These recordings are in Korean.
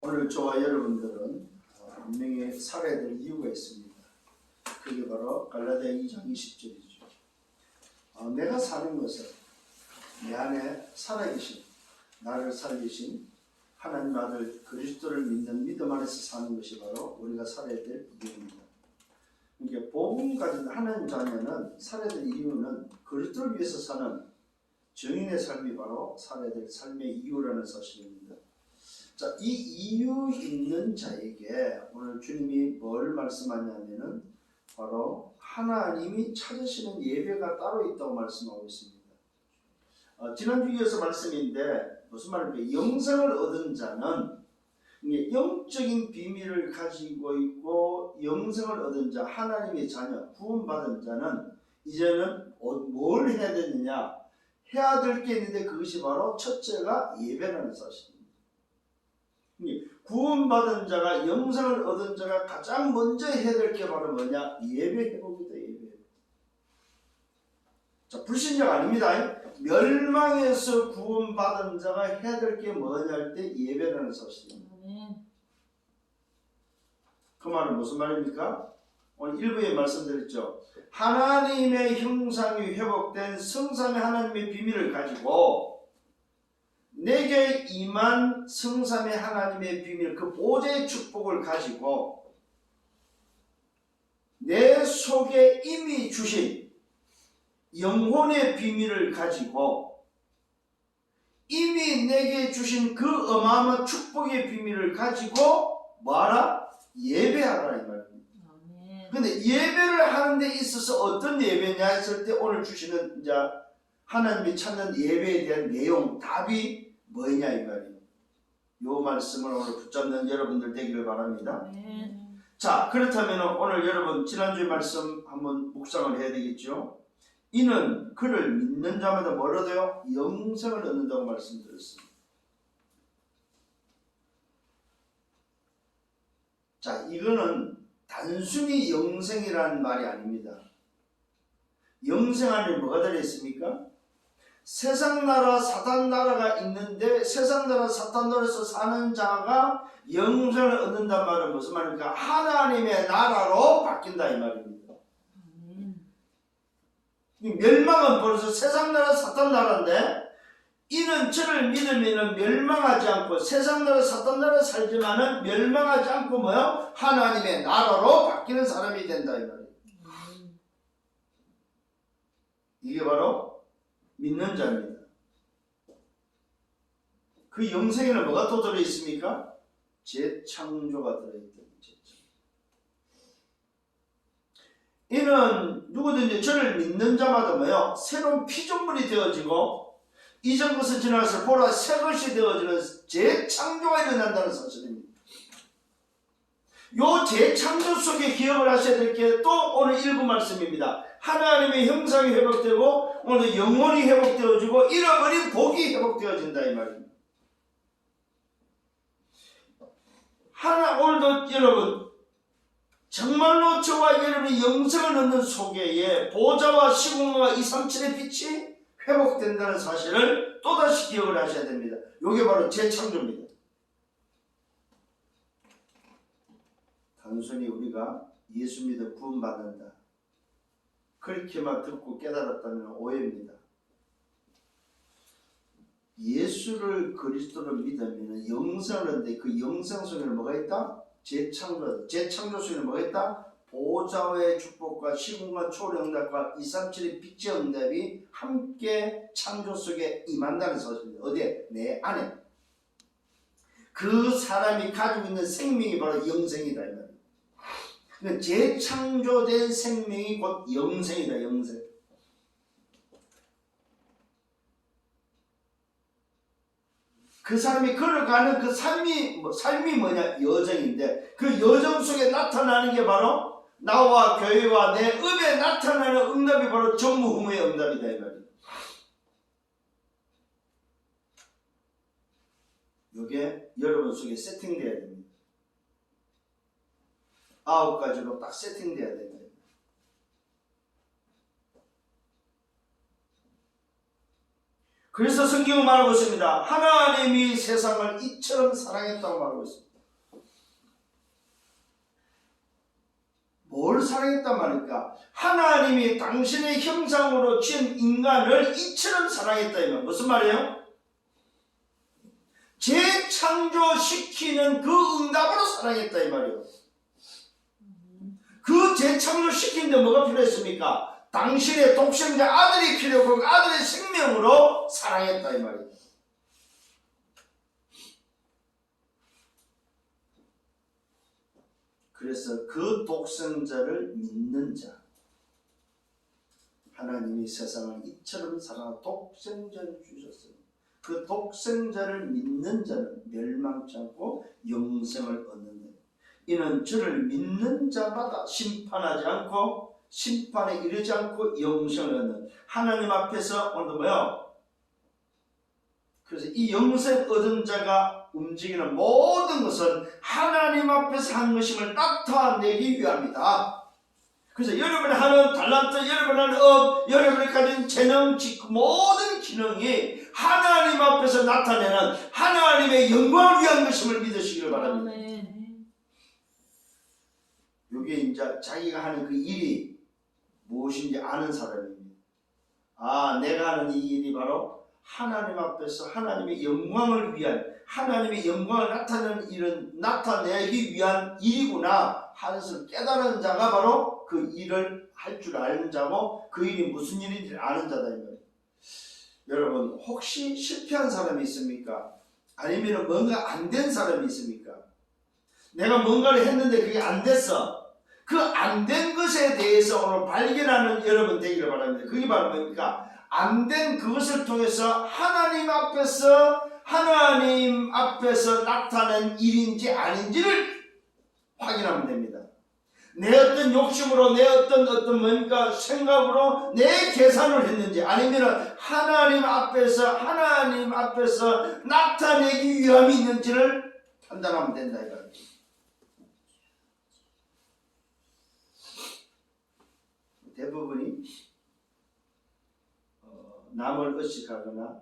오늘 저와 여러분들은 분명히 살아야 될 이유가 있습니다. 그게 바로 갈라디아 2장 20절이죠. 내가 사는 것은 내 안에 살아계신, 나를 살리신 하나님 아들 그리스도를 믿는 믿음 안에서 사는 것이 바로 우리가 살아야 될 이유입니다. 그러니까 복음 가진 하나님 자녀는 살아야 될 이유는 그리스도를 위해서 사는 증인의 삶이 바로 살아야 될 삶의 이유라는 사실입니다. 자, 이 이유 있는 자에게 오늘 주님이 뭘 말씀하냐면은 바로 하나님이 찾으시는 예배가 따로 있다고 말씀하고 있습니다. 지난주 이어서 말씀인데 무슨 말입니까? 영생을 얻은 자는 영적인 비밀을 가지고 있고, 영생을 얻은 자, 하나님의 자녀, 구원받은 자는 이제는 뭘 해야 되느냐? 해야 될 게 있는데 그것이 바로 첫째가 예배라는 사실입니다. 구원받은 자가, 영생을 얻은 자가 가장 먼저 해야 될 게 바로 뭐냐? 예배 회복이다. 예배. 자, 불신자가 아닙니다. 멸망에서 구원받은 자가 해야 될 게 뭐냐 할 때 예배라는 사실입니다. 그 말은 무슨 말입니까? 오늘 일부에 말씀드렸죠. 하나님의 형상이 회복된 성삼위 하나님의 비밀을 가지고 내게 임한 성삼위 하나님의 비밀, 그 보좌의 축복을 가지고 내 속에 이미 주신 영혼의 비밀을 가지고 이미 내게 주신 그 어마어마한 축복의 비밀을 가지고 뭐하라? 예배하라 이 말입니다. 그런데 예배를 하는 데 있어서 어떤 예배냐 했을 때 오늘 주시는 이제 하나님이 찾는 예배에 대한 내용, 답이 뭐냐 이 말이에요. 요 말씀을 오늘 붙잡는 여러분들 되기를 바랍니다. 자, 그렇다면 오늘 여러분 지난주에 말씀 한번 묵상을 해야 되겠죠. 이는 그를 믿는 자마다 뭘 얻어요? 영생을 얻는다고 말씀드렸습니다. 자, 이거는 단순히 영생이라는 말이 아닙니다. 영생 안에 뭐가 들어있습니까? 세상 나라, 사탄 나라가 있는데 세상 나라, 사탄 나라에서 사는 자가 영생을 얻는단 말은 무슨 말입니까? 하나님의 나라로 바뀐다 이 말입니다. 멸망은 벌써 세상 나라, 사탄 나라인데 이는 저를 믿으면 멸망하지 않고 세상 나라, 사탄 나라 살지만은 멸망하지 않고 뭐요? 하나님의 나라로 바뀌는 사람이 된다 이 말이에요. 이게 바로 믿는 자입니다. 그 영생에는 뭐가 또 들어있습니까? 재창조가 들어있다. 이는 누구든지 저를 믿는 자마다 뭐요? 새로운 피조물이 되어지고 이전 것은 지나서 보라 새 것이 되어지는 재창조가 일어난다는 사실입니다. 요 재창조 속에 기억을 하셔야 될 게 또 오늘 일부 말씀입니다. 하나님의 형상이 회복되고 오늘 영혼이 회복되어지고 잃어버린 복이 회복되어진다 이 말입니다. 오늘도 여러분 정말로 저와 여러분이 영생을 얻는 속에 보좌와 시공과 237의 빛이 회복된다는 사실을 또다시 기억을 하셔야 됩니다. 이게 바로 재창조입니다. 단순히 우리가 예수 믿어 구원받는다 그렇게만 듣고 깨달았다면 오해입니다. 예수를 그리스도를 믿으면 영생을 얻는데 그 영생 속에는 뭐가 있다? 재창조. 재창조 속에는 뭐가 있다? 보좌의 축복과 시공과 초령답과 237의 빛의 응답이 함께 창조 속에 임한다는 사실입니다. 어디에? 내 안에. 그 사람이 가지고 있는 생명이 바로 영생이다. 그러니까 재창조된 생명이 곧 영생이다. 영생. 그 사람이 걸어가는 그 삶이 뭐냐? 여정인데 그 여정 속에 나타나는 게 바로 나와 교회와 내 음에 나타나는 응답이 바로 전무후무의 응답이다 이 말이에요. 이게 여러분 속에 세팅돼야 됩니다. 9가지로 딱 세팅돼야 됩니다. 그래서 성경은 말하고 있습니다. 하나님이 세상을 이처럼 사랑했다고 말하고 있습니다. 뭘 사랑했단 말입니까? 하나님이 당신의 형상으로 지은 인간을 이처럼 사랑했다 이 말. 무슨 말이에요? 재창조시키는 그 응답으로 사랑했다 이 말이에요. 그 재창조시키는데 뭐가 필요했습니까? 당신의 독생자 아들이 필요하고 아들의 생명으로 사랑했다 이 말이에요. 그래서 그 독생자를 믿는 자, 하나님이 세상을 이처럼 사랑하고 독생자를 주셨어요. 그 독생자를 믿는 자는 멸망치 않고 영생을 얻는다. 이는 저를 믿는 자마다 심판하지 않고 심판에 이르지 않고 영생을 얻는 하나님 앞에서 오늘 뭐요? 그래서 이 영생 얻은 자가 움직이는 모든 것은 하나님 앞에서 한 것임을 나타내기 위함이다. 그래서 여러분이 하는 달란트, 여러분이 하는 업, 여러분이 가진 재능, 직구 모든 기능이 하나님 앞에서 나타내는 하나님의 영광을 위한 것임을 믿으시기를 바랍니다. 이게 이제 자기가 하는 그 일이 무엇인지 아는 사람입니다. 아, 내가 하는 이 일이 바로 하나님 앞에서 하나님의 영광을 위한, 하나님의 영광을 나타내는 일은 나타내기 위한 일이구나 하는 것을 깨달은 자가 바로 그 일을 할 줄 아는 자고 그 일이 무슨 일인지 아는 자다 이 말이에요. 여러분, 혹시 실패한 사람이 있습니까? 아니면 뭔가 안 된 사람이 있습니까? 내가 뭔가를 했는데 그게 안 됐어. 그 안 된 것에 대해서 오늘 발견하는 여러분 되기를 바랍니다. 그게 바로 뭡니까? 안 된 그것을 통해서 하나님 앞에서 나타낸 일인지 아닌지를 확인하면 됩니다. 내 어떤 욕심으로, 내 어떤 뭡니까 생각으로 내 계산을 했는지, 아니면 하나님 앞에서 나타내기 위함이 있는지를 판단하면 된다 이거예요. 대부분이 남을 의식하거나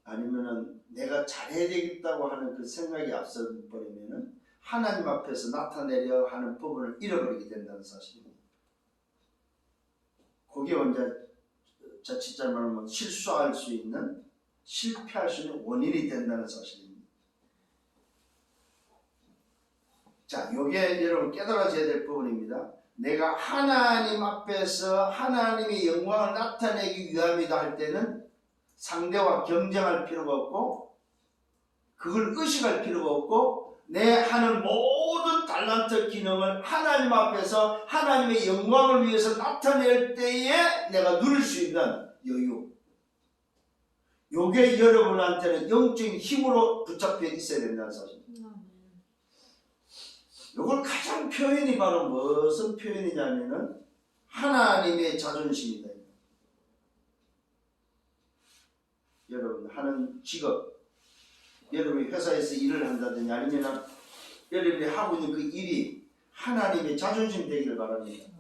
아니면은 내가 잘해야 되겠다고 하는 그 생각이 앞서 버리면은 하나님 앞에서 나타내려 하는 부분을 잃어버리게 된다는 사실입니다. 그게 언제 자칫 잘못하면 실수할 수 있는, 실패할 수 있는 원인이 된다는 사실입니다. 자, 이게 여러분 깨달아져야 될 부분입니다. 내가 하나님 앞에서 하나님의 영광을 나타내기 위함이다 할 때는 상대와 경쟁할 필요가 없고 그걸 의식할 필요가 없고 내 하는 모든 달란트 기능을 하나님 앞에서 하나님의 영광을 위해서 나타낼 때에 내가 누릴 수 있는 여유, 요게 여러분한테는 영적인 힘으로 붙잡혀 있어야 된다는 사실입니다. 이걸 가장 표현이 바로 무슨 표현이냐면은 하나님의 자존심이다. 여러분 하는 직업, 여러분이 회사에서 일을 한다든지 아니면 여러분이 하고 있는 그 일이 하나님의 자존심 되기를 바랍니다.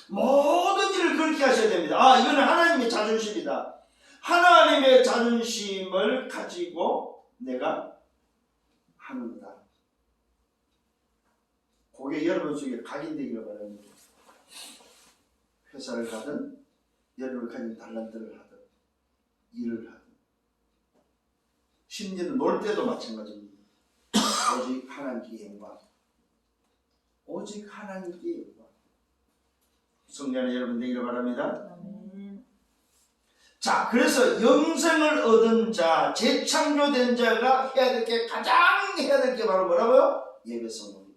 모든 일을 그렇게 하셔야 됩니다. 아, 이거는 하나님의 자존심이다. 하나님의 자존심을 가지고 내가 하는 거다. 그게 여러분 속에 각인되기를 바랍니다. 회사를 가든 여러분이 가진 달란트를 하든 일을 하든 심지어는 놀 때도 마찬가지입니다. 오직 하나님께 영광, 오직 하나님께 영광. 성령의 여러분 되기를 바랍니다. 자, 그래서 영생을 얻은 자, 재창조된 자가 해야 될 게, 가장 해야 될 게 바로 뭐라고요? 예배 성공입니다.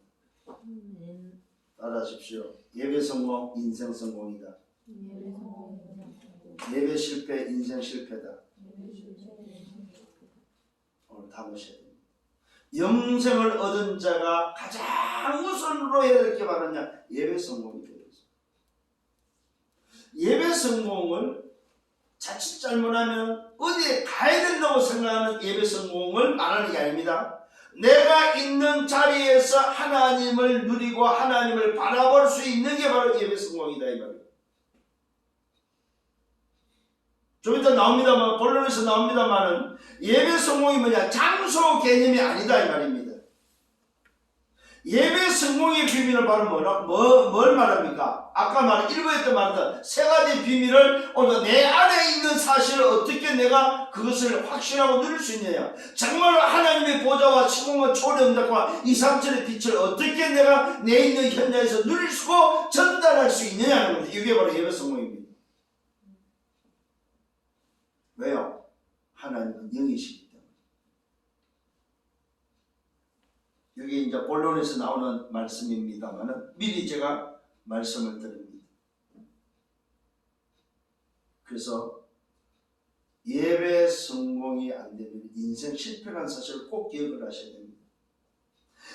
따라하십시오. 예배 성공, 인생 성공이다. 예배 실패, 인생 실패다. 오늘 다 보셔야 됩니다. 영생을 얻은 자가 가장 우선으로 해야 될 게 바로냐? 예배 성공이다. 예배 성공을 자칫 잘못하면 어디에 가야 된다고 생각하는 예배 성공을 말하는 게 아닙니다. 내가 있는 자리에서 하나님을 누리고 하나님을 바라볼 수 있는 게 바로 예배 성공이다 이 말이에요. 좀 이따 나옵니다만, 본론에서 나옵니다만은 예배 성공이 뭐냐? 장소 개념이 아니다 이 말입니다. 예배 성공의 비밀을 바로 뭘 말합니까? 아까 말한 1부에 때 말했던 세 가지 비밀을 오늘 내 안에 있는 사실을 어떻게 내가 그것을 확신하고 누릴 수 있느냐. 정말로 하나님의 보좌와 시공과 초래 응답과 이삼천의 빛을 어떻게 내가 내 있는 현장에서 누릴 수 있고 전달할 수 있느냐는 겁니다. 이게 바로 예배 성공입니다. 왜요? 하나님은 영이시기 때문에. 여기 이제 본론에서 나오는 말씀입니다만 미리 제가 말씀을 드립니다. 그래서 예배 성공이 안 되면 인생 실패라는 사실을 꼭 기억을 하셔야 됩니다.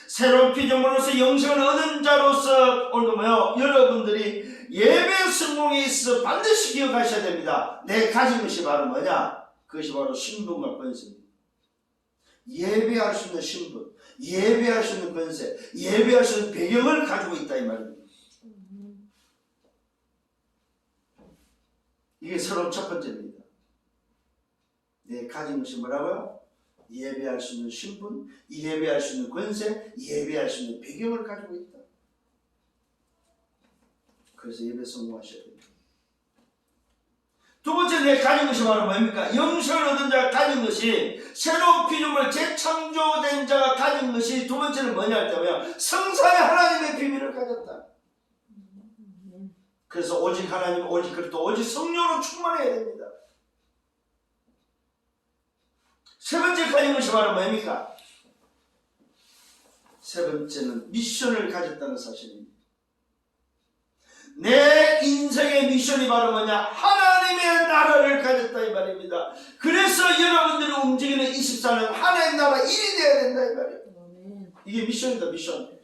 새로운 피조물로서 영생을 얻은 자로서 오늘 뭐요? 여러분들이 예배 성공에 있어 반드시 기억하셔야 됩니다. 내 가진 것이 바로 뭐냐? 그것이 바로 신분과 권세입니다. 예배할 수 있는 신분, 예배할 수 있는 권세, 예배할 수 있는 배경을 가지고 있다 이 말입니다. 이게 서론 첫 번째입니다. 내 가진 것이 뭐라고요? 예배할 수 있는 신분, 예배할 수 있는 권세, 예배할 수 있는 배경을 가지고 있다. 그래서 예배 성공하셔야 됩니다. 두 번째 내 가진 것이 바로 뭡니까? 영생을 얻은 자가 가진 것이, 새로운 피조물 재창조된 자가 가진 것이 두 번째는 뭐냐 할 때면 성사의 하나님의 비밀을 가졌다. 그래서 오직 하나님, 오직 그리스도, 오직 성령으로 충만해야 됩니다. 세 번째 가진 것이 바로 뭡니까? 세 번째는 미션을 가졌다는 사실입니다. 내 인생의 미션이 바로 뭐냐? 하나님의 나라를 가졌다 이 말입니다. 그래서 여러분들이 움직이는 24년 하나님의 나라 일이 되어야 된다 이 말이에요. 이게 미션이다, 미션.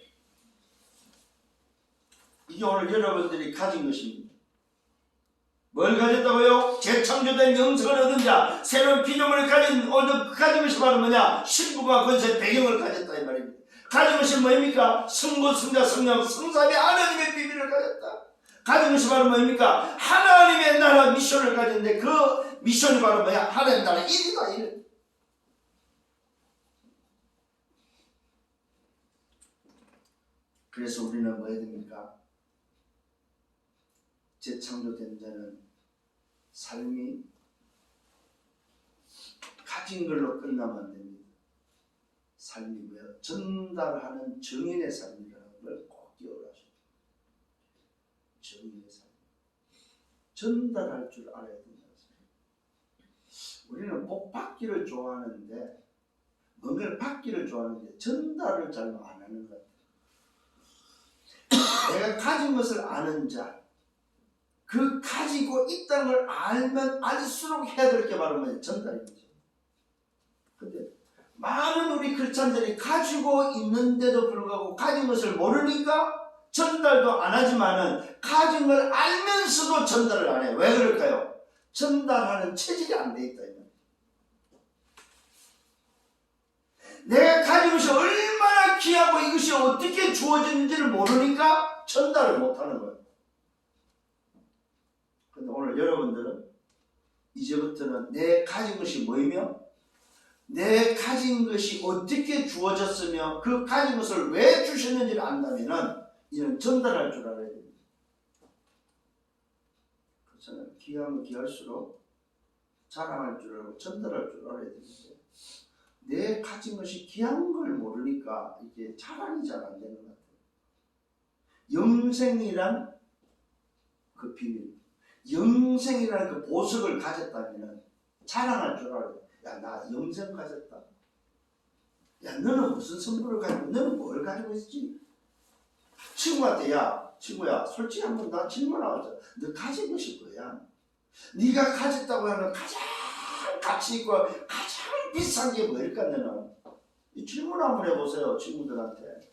이게 오늘 여러분들이 가진 것입니다. 뭘 가졌다고요? 재창조된 영생을 얻은 자, 새로운 피조물을 가진 것이 바로 뭐냐? 신분과 권세, 배경을 가졌다 이 말입니다. 가진 것이 뭡니까? 성부, 성자, 성령, 성삼위 하나님의 비밀을 가졌다. 가진 것이 바로 뭡니까? 하나님의 나라 미션을 가졌는데 그 미션이 바로 뭐야? 하나님의 나라 일이다, 일. 그래서 우리는 뭐 해야 됩니까? 재창조된 자는 삶이 가진 걸로 끝나면 안 됩니다. 삶이 뭐야? 전달하는 정인의 삶이라는 걸 꼭 기억하십시오. 정인의 삶. 전달할 줄 알아야 된다. 우리는 복 받기를 좋아하는데, 뭔가를 받기를 좋아하는데 전달을 잘 안 하는 것 같아요. 내가 가진 것을 아는 자, 그 가지고 있다는 걸 알면 알수록 해야 될 게 바로 뭐냐? 전달입니다. 근데 많은 우리 크리스찬들이 가지고 있는데도 불구하고 가진 것을 모르니까 전달도 안 하지만은 가진 걸 알면서도 전달을 안 해요. 왜 그럴까요? 전달하는 체질이 안 돼 있다. 내가 가진 것이 얼마나 귀하고 이것이 어떻게 주어지는지를 모르니까 전달을 못 하는 거예요. 근데 오늘 여러분들은 이제부터는 내 가진 것이 뭐이며 내 가진 것이 어떻게 주어졌으며 그 가진 것을 왜 주셨는지를 안다면은 이는 전달할 줄 알아야 됩니다. 그렇잖아요. 귀하면 귀할수록 자랑할 줄 알고 전달할 줄 알아야 되는데 내 가진 것이 귀한 걸 모르니까 이게 자랑이 잘 안 되는 것 같아요. 영생이란 그 비밀, 영생이라는 그 보석을 가졌다면 자랑할 줄 알아요. 야, 나 영생 가졌다. 야, 너는 무슨 선물을 가지고, 너는 뭘 가지고 있지? 친구한테, 야, 친구야, 솔직히 한번 나 질문하자. 너 가진 것이 뭐야? 네가 가졌다고 하는 가장 가치 있고 가장 비싼 게 뭘까, 너는? 이 질문 한번 해보세요, 친구들한테.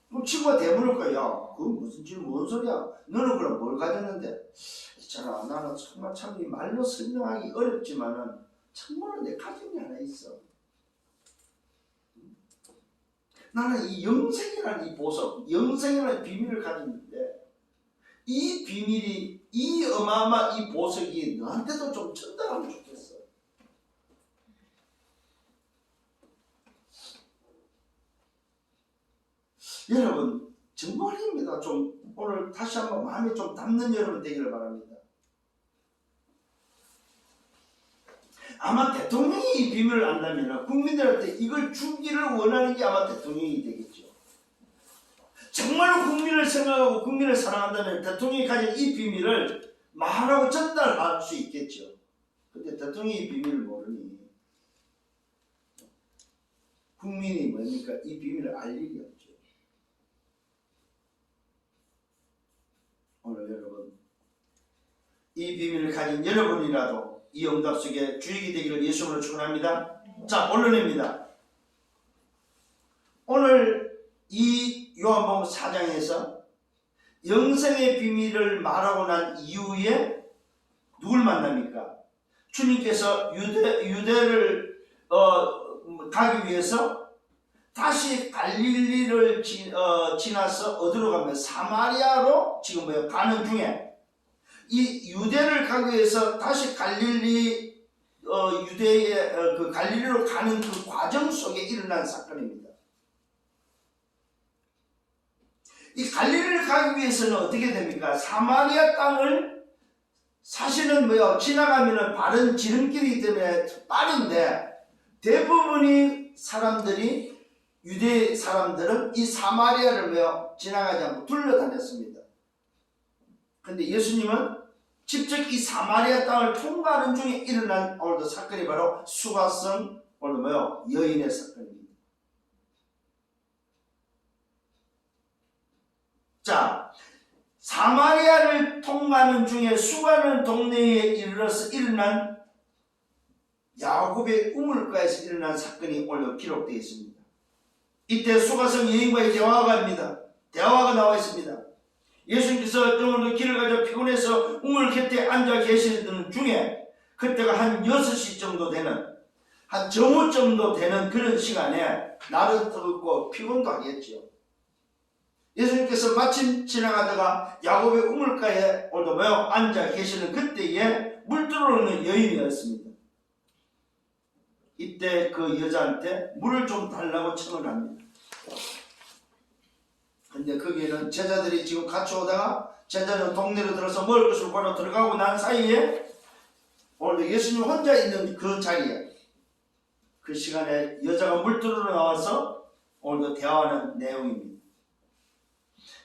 그럼 친구가 대물을 거야. 야, 그건 무슨 질문, 뭔 소리야? 너는 그럼 뭘 가졌는데? 있잖아, 나는 정말 참 이 말로 설명하기 어렵지만은 정말로 내 가진 게 하나 있어. 나는 이 영생이라는 이 보석, 영생이라는 비밀을 가졌는데 이 비밀이, 이 어마어마한 이 보석이 너한테도 좀 전달하면 좋겠어. 여러분 정말입니다. 좀 오늘 다시 한번 마음에 좀 담는 여러분 되기를 바랍니다. 아마 대통령이 이 비밀을 안다면 국민들한테 이걸 주기를 원하는 게 아마 대통령이 되겠죠. 정말로 국민을 생각하고 국민을 사랑한다면 대통령이 가진 이 비밀을 말하고 전달할 수 있겠죠. 근데 대통령이 이 비밀을 모르니 국민이 뭡니까? 이 비밀을 알 일이 없죠. 오늘 여러분 이 비밀을 가진 여러분이라도 이 응답 속에 주역이 되기를 예수님으로 축원합니다. 자, 본론입니다. 오늘 이 요한복음 4장에서 영생의 비밀을 말하고 난 이후에 누굴 만납니까? 주님께서 유대를 가기 위해서 다시 갈릴리를 지나서 어디로 가면 사마리아로 지금 가는 중에 이 유대를 가기 위해서 다시 갈릴리 유대의 그 갈릴리로 가는 그 과정 속에 일어난 사건입니다. 이 갈릴리를 가기 위해서는 어떻게 됩니까? 사마리아 땅을 사실은 지나가면은 바른 지름길이기 때문에 빠른데 대부분의 사람들이 유대 사람들은 이 사마리아를 지나가지 않고 둘러다녔습니다. 근데 예수님은 직접 이 사마리아 땅을 통과하는 중에 일어난 오늘도 사건이 바로 수가성 오늘 여인의 사건입니다. 자, 사마리아를 통과하는 중에 수가는 동네에 이르러서 일어난 야곱의 우물가에서 일어난 사건이 오늘 기록되어 있습니다. 이때 수가성 여인과의 대화가 나와 있습니다. 예수님께서 오늘도 길을 가져 피곤해서 우물 곁에 앉아 계시는 중에 그때가 한 6시 정도 되는 한 정오 정도 되는 그런 시간에 날은 뜨겁고 피곤도 하겠죠. 예수님께서 마침 지나가다가 야곱의 우물가에 오늘도 앉아 계시는 그때에 물 들어오는 여인이었습니다. 이때 그 여자한테 물을 좀 달라고 청을 합니다. 근데 거기에는 제자들이 지금 같이 오다가 제자는 동네로 들어서 먹을 것을 보러 들어가고 난 사이에 오늘 예수님 혼자 있는 그 자리에 그 시간에 여자가 물들으러 나와서 오늘도 대화하는 내용입니다.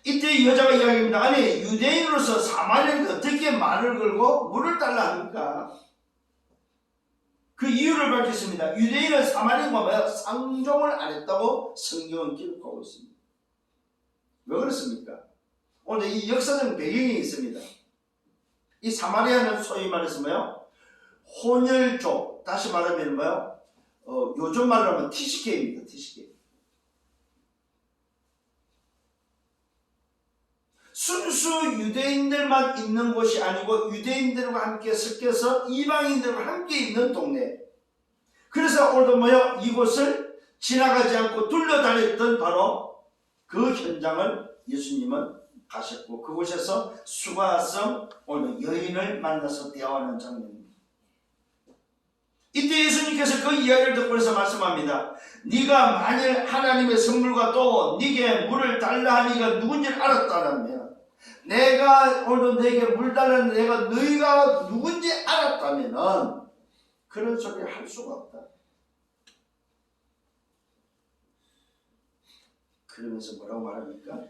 이때 여자가 이야기합니다. 아니 유대인으로서 사마리아인데 어떻게 말을 걸고 물을 달라 합니까? 그 이유를 밝혔습니다. 유대인은 사마리아인과 상종을 안 했다고 성경은 기록하고 있습니다. 왜 그렇습니까? 오늘 이 역사적 배경이 있습니다. 이 사마리아는 소위 말해서 혼혈족, 다시 말하면 요즘 말로 하면 TCK입니다. TCK. 순수 유대인들만 있는 곳이 아니고 유대인들과 함께 섞여서 이방인들과 함께 있는 동네. 그래서 오늘도 이곳을 지나가지 않고 둘러다녔던 바로 그 현장을 예수님은 가셨고 그곳에서 수가성 오늘 여인을 만나서 대화하는 장면입니다. 이때 예수님께서 그 이야기를 듣고서 말씀합니다. 네가 만일 하나님의 선물과 또 네게 물을 달라 하니가 누군지를 알았다면 내가 오늘 네게 물 달라는 내가 너희가 누군지 알았다면 그런 소리를 할 수가 없다. 그러면서 뭐라고 말합니까?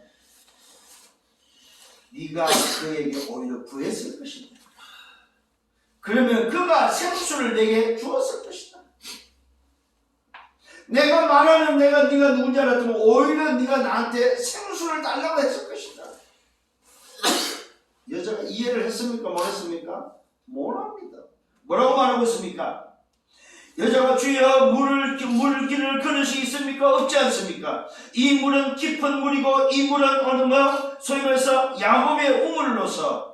네가 그에게 오히려 구했을 것이다. 그러면 그가 생수를 내게 주었을 것이다. 내가 말하는 네가 누군지 알았다면 오히려 네가 나한테 생수를 달라고 했을 것이다. 여자가 이해를 했습니까? 못했습니까? 못합니다. 뭐라고 말하고 있습니까? 여자가 주여 물기를 그릇이 있습니까? 없지 않습니까? 이 물은 깊은 물이고 이 물은 소위 말해서 야곱의 우물로서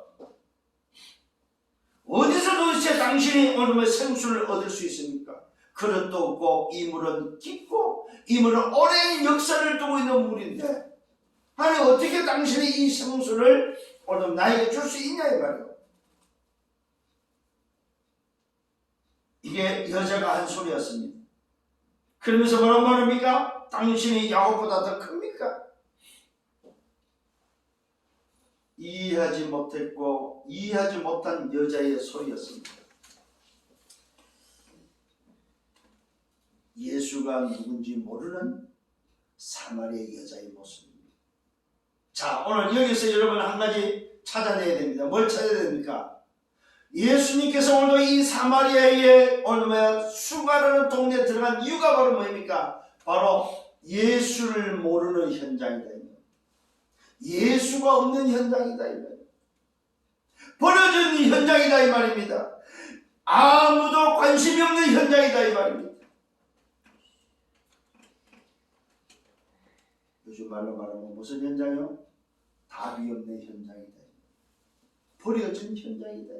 어디서 도대체 당신이 생수를 얻을 수 있습니까? 그릇도 없고 이 물은 깊고 이 물은 오랜 역사를 두고 있는 물인데 아니 어떻게 당신이 이 생수를 오늘 나에게 줄 수 있냐 이 말이에요. 이게 여자가 한 소리였습니다. 그러면서 뭐라고 말합니까? 당신이 야곱보다 더 큽니까? 이해하지 못했고 이해하지 못한 여자의 소리였습니다. 예수가 누군지 모르는 사마리아 여자의 모습입니다. 자, 오늘 여기서 여러분 한 가지 찾아내야 됩니다. 뭘 찾아야 됩니까? 예수님께서 오늘도 이 사마리아의 오늘 수가라는 동네에 들어간 이유가 바로 뭡니까? 바로 예수를 모르는 현장이다. 예수가 없는 현장이다. 버려진 현장이다 이 말입니다. 아무도 관심이 없는 현장이다 이 말입니다. 요즘 말로 말하면 무슨 현장이요? 답이 없는 현장이다. 버려진 현장이다.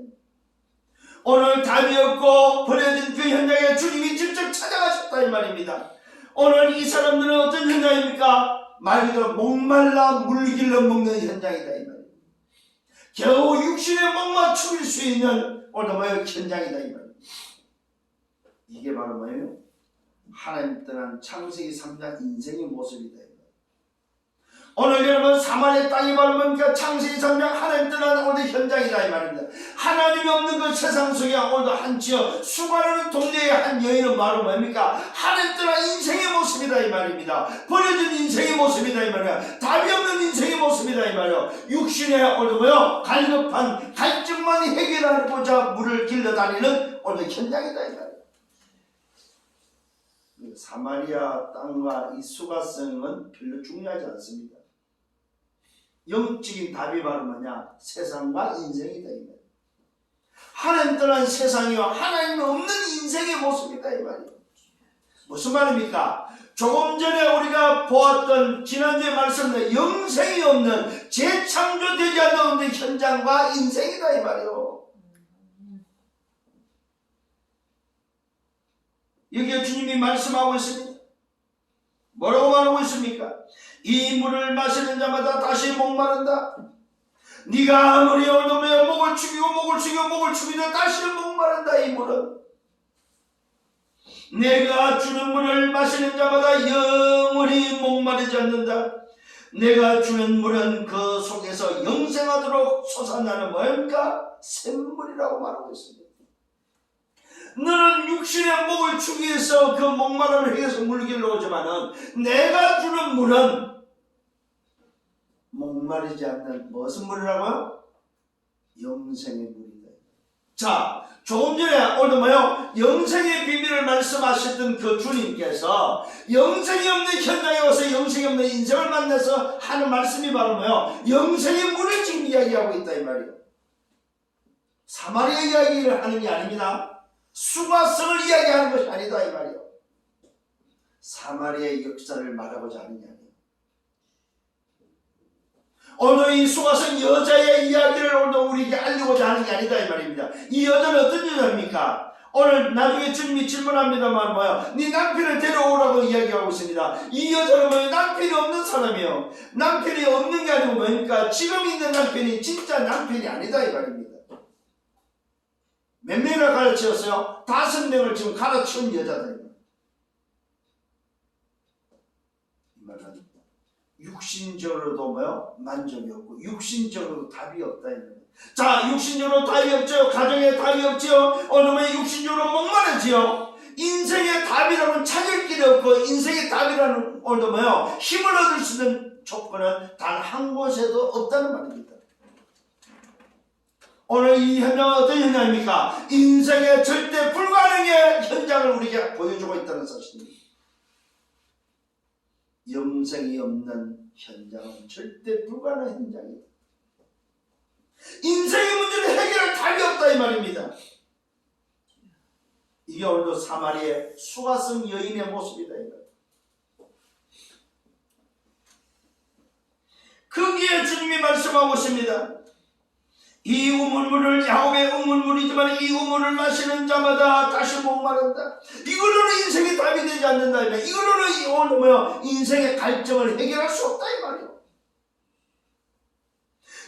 오늘 답이 없고 버려진 그 현장에 주님이 직접 찾아가셨다 이 말입니다. 오늘 이 사람들은 어떤 현장입니까? 말 그대로 목말라 물길러 먹는 현장이다 이 말입니다. 겨우 육신의 목만 축일 수 있는 오늘 뭐예요? 현장이다 이 말입니다. 이게 바로 뭐예요? 하나님 떠난 창세기 3장 인생의 모습이다. 오늘 여러분 사마리아 땅이 바로 뭡니까? 창세기 3장 하나님 떠난 오늘 현장이다 이 말입니다. 하나님이 없는 그 세상 속에 오늘도 한 지역 수가라는 동네의 한 여인은 바로 뭡니까? 하나님 떠난 인생의 모습이다 이 말입니다. 버려진 인생의 모습이다 이 말이야. 답이 없는 인생의 모습이다 이 말이야. 육신의 오늘 뭐요? 갈급한 갈증만 해결하고자 물을 길러다니는 오늘 현장이다 이 말이야. 사마리아 땅과 이 수가성은 별로 중요하지 않습니다. 영적인 답이 바로 뭐냐? 세상과 인생이다 이 말이야. 하나님 떠난 세상이와 하나님이 없는 인생의 모습이다 이 말이야. 무슨 말입니까? 조금 전에 우리가 보았던 지난주에 말씀드린 영생이 없는 재창조되지 않는 현장과 인생이다 이 말이요. 여기에 주님이 말씀하고 있습니다. 뭐라고 말하고 있습니까? 이 물을 마시는 자마다 다시 목마른다. 네가 아무리 얼음에 목을 축이도 다시는 목마른다. 이 물은 내가 주는 물을 마시는 자마다 영원히 목마르지 않는다. 내가 주는 물은 그 속에서 영생하도록 솟아나는 뭡니까? 샘물이라고 말하고 있습니다. 너는 육신의 목을 추기 위해서 그 목마름을 위해서 물을 길러 오지만은 내가 주는 물은 목마르지 않는 무슨 물이라고요? 영생의 물이다. 자, 조금 전에 오늘 뭐요? 영생의 비밀을 말씀하셨던 그 주님께서 영생이 없는 현장에 와서 영생이 없는 인생을 만나서 하는 말씀이 바로 뭐요? 영생의 물을 지금 이야기하고 있다 이 말이에요. 사마리아 이야기를 하는 게 아닙니다. 수가성을 이야기하는 것이 아니다 이 말이에요. 사마리아의 역사를 말하고자 하는 게 아니에요. 오늘 이 수가성 여자의 이야기를 오늘 우리에게 알리고자 하는 게 아니다 이 말입니다. 이 여자는 어떤 여자입니까? 오늘 나중에 주님이 질문합니다만 뭐야? 네 남편을 데려오라고 이야기하고 있습니다. 이 여자는 뭐예요? 남편이 없는 사람이에요. 남편이 없는 게 아니고 뭡니까? 지금 있는 남편이 진짜 남편이 아니다 이 말입니다. 몇 명을 가르치었어요? 5명을 지금 가르치운 여자다. 이 말은 육신적으로도 뭐요? 만족이 없고 육신적으로도 답이 없다. 자, 육신적으로 답이 없죠. 가정에 답이 없죠. 어느새 육신적으로 목마르지요. 인생의 답이라는 찾을 길이 없고 인생의 답이라는 오늘도 뭐요? 힘을 얻을 수 있는 조건은 단 한 곳에도 없다는 말입니다. 오늘 이 현장은 어떤 현장입니까? 인생의 절대 불가능의 현장을 우리에게 보여주고 있다는 사실입니다. 영생이 없는 현장은 절대 불가능한 현장이다. 인생의 문제를 해결할 답이 없다 이 말입니다. 이게 오늘도 사마리아의 수가성 여인의 모습이다 이 말입니다. 거기에 주님이 말씀하고 있습니다. 이 우물물을 야곱의 우물물이지만 이 우물을 마시는 자마다 다시 목마른다. 이걸로는 인생의 답이 되지 않는다. 이걸로는 오늘 뭐야? 인생의 갈증을 해결할 수 없다 이 말이에요.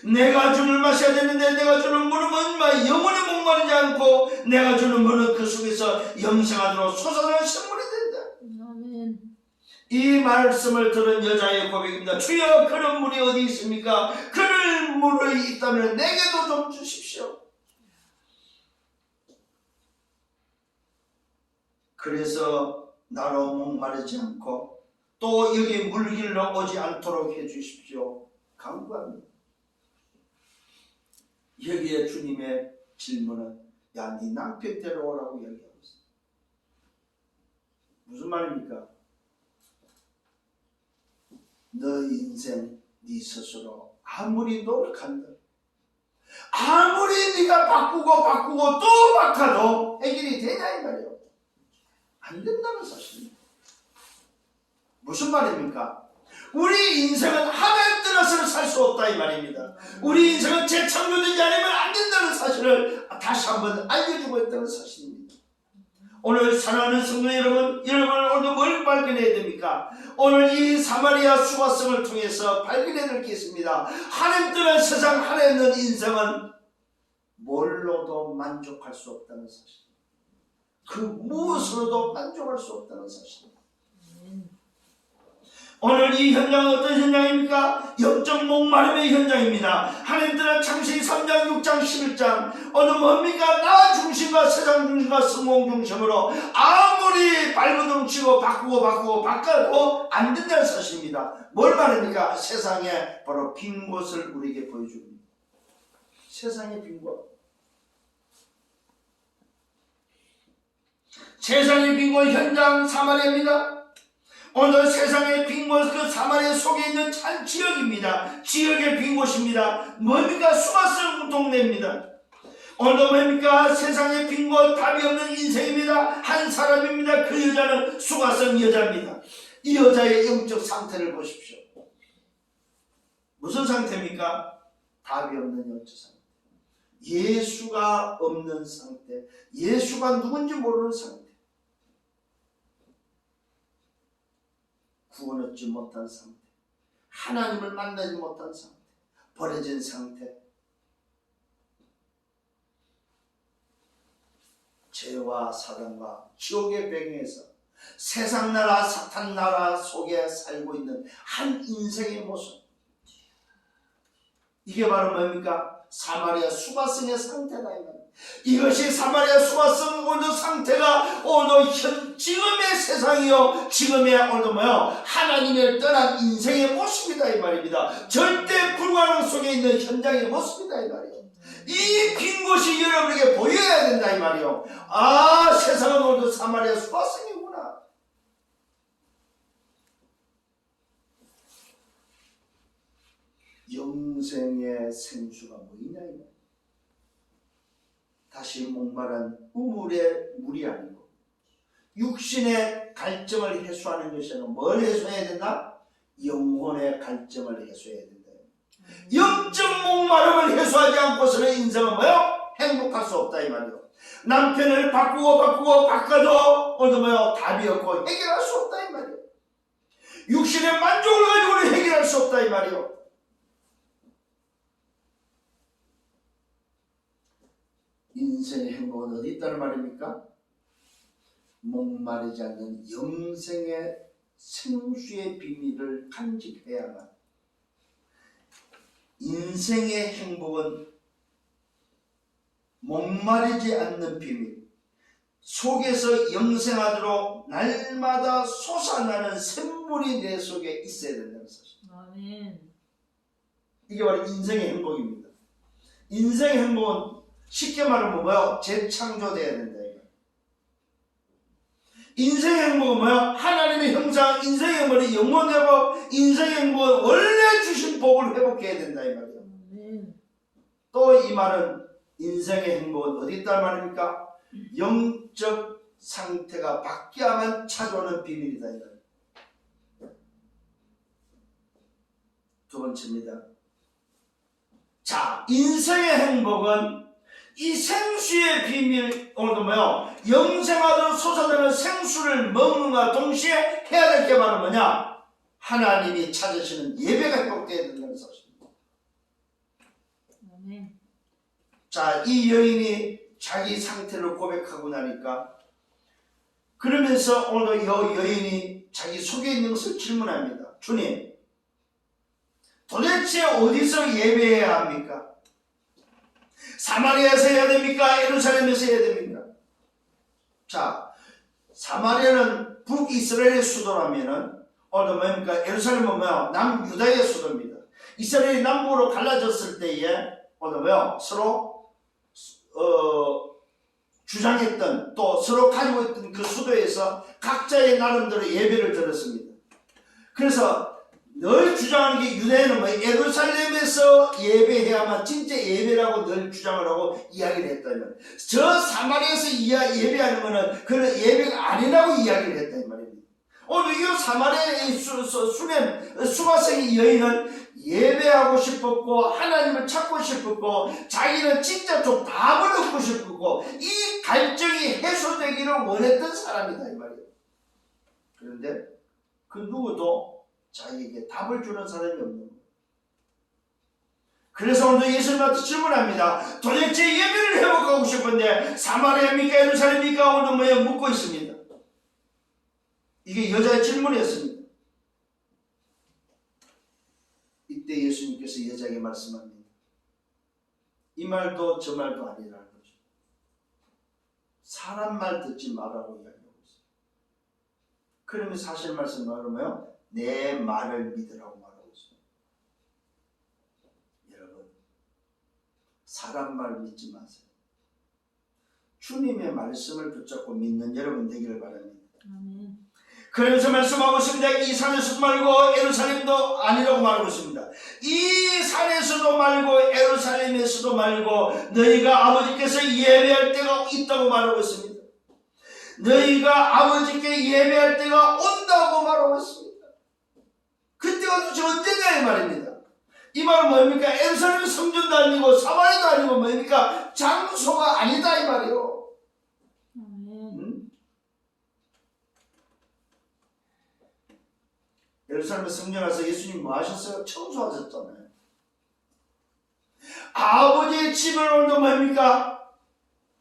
내가 주는 마셔야 되는데 내가 주는 물은 얼마 영원히 목마르지 않고 내가 주는 물은 그 속에서 영생하도록 솟아나는 샘물이 된다. 아멘. 이 말씀을 들은 여자의 고백입니다. 주여, 그런 물이 어디 있습니까? 그럴 물이 있다면 내게도 좀 주십시오. 그래서 나로 목마르지 않고 또 여기 물길로 오지 않도록 해주십시오. 간구합니다. 여기에 주님의 질문은 야, 네 남편 데려오라고 얘기하고 있어요. 무슨 말입니까? 너 인생 네 스스로 아무리 노력한다, 아무리 네가 바꾸고 또 바꿔도 해결이 되냐 이 말이에요. 안 된다는 사실입니다. 무슨 말입니까? 우리 인생은 하나님 떠나서는 살 수 없다 이 말입니다. 우리 인생은 재창조되지 않으면 안 된다는 사실을 다시 한번 알려주고 있다는 사실입니다. 오늘 사랑하는 성도 여러분, 오늘도 뭘 발견해야 됩니까? 오늘 이 사마리아 수화성을 통해서 발견해야 될 게 있습니다. 하나님 떠난 세상, 하나님 없는 인생은 뭘로도 만족할 수 없다는 사실. 그 무엇으로도 만족할 수 없다는 사실입니다. 오늘 이 현장은 어떤 현장입니까? 영적 목마름의 현장입니다. 하나님들은 창세기 3장, 6장, 11장 오늘 뭡니까? 나 중심과 세상 중심과 성공 중심으로 아무리 발버둥 치고 바꾸고 바꿔도 안 된다는 사실입니다. 뭘 말합니까? 세상에 바로 빈 곳을 우리에게 보여줍니다. 세상의 빈 곳. 세상의 빈 곳 현장 사마리아입니다. 오늘 세상의 빈 곳, 그 사마리아 속에 있는 한 지역입니다. 지역의 빈 곳입니다. 뭡니까? 수화성 동네입니다. 오늘도 뭡니까? 세상의 빈 곳, 답이 없는 인생입니다. 한 사람입니다. 그 여자는 수화성 여자입니다. 이 여자의 영적 상태를 보십시오. 무슨 상태입니까? 답이 없는 영적 상태. 예수가 없는 상태. 예수가 누군지 모르는 상태. 구원 얻지 못한 상태, 하나님을 만나지 못한 상태, 버려진 상태, 죄와 사단과 지옥의 배경에서 세상 나라, 사탄 나라 속에 살고 있는 한 인생의 모습. 이게 바로 뭡니까? 사마리아 수바성의 상태다. 이것이 사마리아 수바성 오늘 상태가 오늘 지금의 세상이요, 지금의 오늘 하나님을 떠난 인생의 모습이다 이 말입니다. 절대 불가능 속에 있는 현장의 모습이다 이 말이에요. 이 빈 곳이 여러분에게 보여야 된다 이 말이에요. 아, 세상은 오늘 사마리아 수바성이구나. 영생의 생수가 뭐이냐 이 말이에요. 다시 목마른 우물의 물이 아니고 육신의 갈증을 해소하는 것이 아니라 뭘 해소해야 된다? 영혼의 갈증을 해소해야 된다. 영적 목마름을 해소하지 않고서는 인생은 뭐요? 행복할 수 없다 이 말이요. 남편을 바꾸고 바꿔도 오늘 답이 없고 해결할 수 없다 이 말이요. 육신의 만족을 가지고는 해결할 수 없다 이 말이요. 인생의 행복은 어디 있다는 말입니까? 목마르지 않는 영생의 생수의 비밀을 간직해야만. 인생의 행복은 목마르지 않는 비밀, 속에서 영생하도록 날마다 솟아나는 샘물이 내 속에 있어야 된다는 사실. 아멘. 이게 바로 인생의 행복입니다. 인생의 행복은 쉽게 말하면 뭐예요? 재창조돼야 된다. 인생의 행복은 뭐예요? 하나님의 형상, 인생의 행복은 영원 회복, 인생의 행복은 원래 주신 복을 회복해야 된다 이 말이에요. 또 이 말은 인생의 행복은 어디 있단 말입니까? 영적 상태가 바뀌어야만 찾아오는 비밀이다 이 말이에요. 두 번째입니다. 자, 인생의 행복은 이 생수의 비밀, 오늘도 영생하도록 솟아나는 생수를 먹는과 동시에 해야 될 게 바로 뭐냐? 하나님이 찾으시는 예배가 회복되어야 된다는 사실입니다. 자, 이 여인이 자기 상태를 고백하고 나니까, 그러면서 오늘도 이 여인이 자기 속에 있는 것을 질문합니다. 주님, 도대체 어디서 예배해야 합니까? 사마리아에서 해야 됩니까? 예루살렘에서 해야 됩니까? 자, 사마리아는 북이스라엘의 수도라면은 오늘 뭡니까? 예루살렘은 뭐야? 남유다의 수도입니다. 이스라엘이 남북으로 갈라졌을 때에 오늘 뭐야? 서로 주장했던 또 서로 가지고 있던 그 수도에서 각자의 나름대로 예배를 드렸습니다. 그래서 늘 주장하는 게 유대인은 뭐 예루살렘에서 예배해야만 진짜 예배라고 늘 주장을 하고 이야기를 했다면 저 사마리아에서 예배하는 거는 그런 예배가 아니라고 이야기를 했다 이 말입니다. 오늘 이 사마리아의 수바생의 여인은 예배하고 싶었고 하나님을 찾고 싶었고 자기는 진짜 좀 답을 얻고 싶었고 이 갈증이 해소되기를 원했던 사람이다 이 말이에요. 그런데 그 누구도 자기에게 답을 주는 사람이 없는 거예요. 그래서 오늘도 예수님한테 질문합니다. 도대체 예배를 회복하고 싶은데 사마리아입니까 예루살렘입니까? 오늘 뭐에 묻고 있습니다. 이게 여자의 질문이었습니다. 이때 예수님께서 여자에게 말씀합니다. 이 말도 저 말도 아니라는 거죠. 사람 말 듣지 말라고 이야기하고 있어요. 그러면 사실 말씀 말하면 내 말을 믿으라고 말하고 있어요. 여러분, 사람 말 믿지 마세요. 주님의 말씀을 붙잡고 믿는 여러분 되기를 바랍니다. 아멘. 그러면서 말씀하고 있습니다. 이 산에서도 말고 예루살렘도 아니라고 말하고 있습니다. 이 산에서도 말고 예루살렘에서도 말고 너희가 아버지께서 예배할 때가 있다고 말하고 있습니다. 너희가 아버지께 예배할 때가 온다고 말하고 있습니다. 그때가 도대체 언제냐 이 말입니다. 이 말은 뭡니까? 예루살렘 성전도 아니고 사마리아도 아니고 뭡니까? 장소가 아니다 이 말이에요. 예루살렘 성전 와서 예수님 뭐 하셨어요? 청소하셨잖아요. 아버지의 집을 오늘도 뭡니까?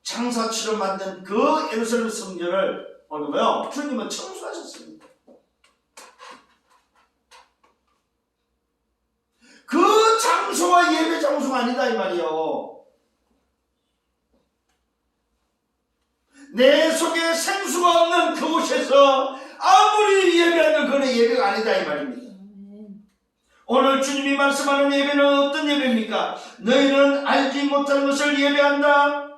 장사치로 만든 그 예루살렘 성전을 오늘 뭐요? 주님은 청소하셨습니다. 그 장소가 예배 장소가 아니다 이 말이요. 내 속에 생수가 없는 그곳에서 아무리 예배하는 그런 예배가 아니다 이 말입니다. 오늘 주님이 말씀하는 예배는 어떤 예배입니까? 너희는 알지 못하는 것을 예배한다.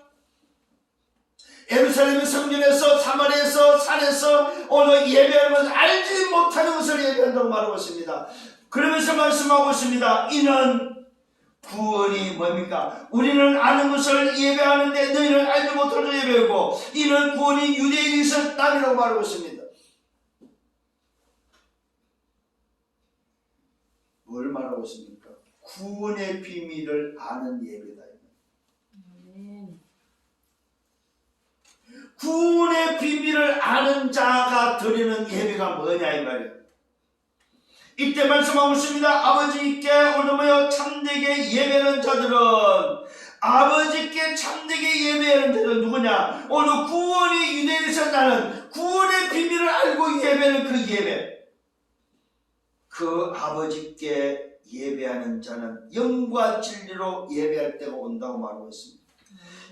예루살렘의 성전에서 사마리아에서 산에서 오늘 예배하는 것을 알지 못하는 것을 예배한다고 말하고 있습니다. 그러면서 말씀하고 있습니다. 이는 구원이 뭡니까? 우리는 아는 것을 예배하는데 너희는 알지 못하는 것을 예배하고 이는 구원이 유대인이 있었다라고 말하고 있습니다. 뭘 말하고 있습니까? 구원의 비밀을 아는 예배다. 구원의 비밀을 아는 자가 드리는 예배가 뭐냐 이 말이에요. 이때 말씀하고 있습니다. 아버지께 오늘 모여 참되게 예배하는 자들은 아버지께 참되게 예배하는 자들은 누구냐? 오늘 구원이 유대인에서 나는 구원의 비밀을 알고 예배하는 그 예배. 그 아버지께 예배하는 자는 영과 진리로 예배할 때가 온다고 말하고 있습니다.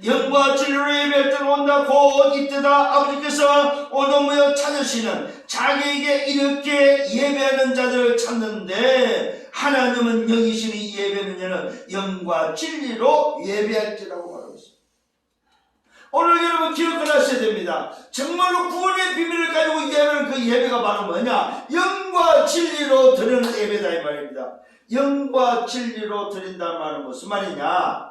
영과 진리로 예배할 때가 온다. 곧 이때다 아버지께서 오늘 모여 찾으시는 자기에게 이렇게 예배하는 자들을 찾는데 하나님은 영이시니 예배는 자는 영과 진리로 예배할지라고 말하고 있습니다. 오늘 여러분 기억을 하셔야 됩니다. 정말로 구원의 비밀을 가지고 예배하는 그 예배가 바로 뭐냐? 영과 진리로 드리는 예배다 이 말입니다. 영과 진리로 드린다는 말은 무슨 말이냐?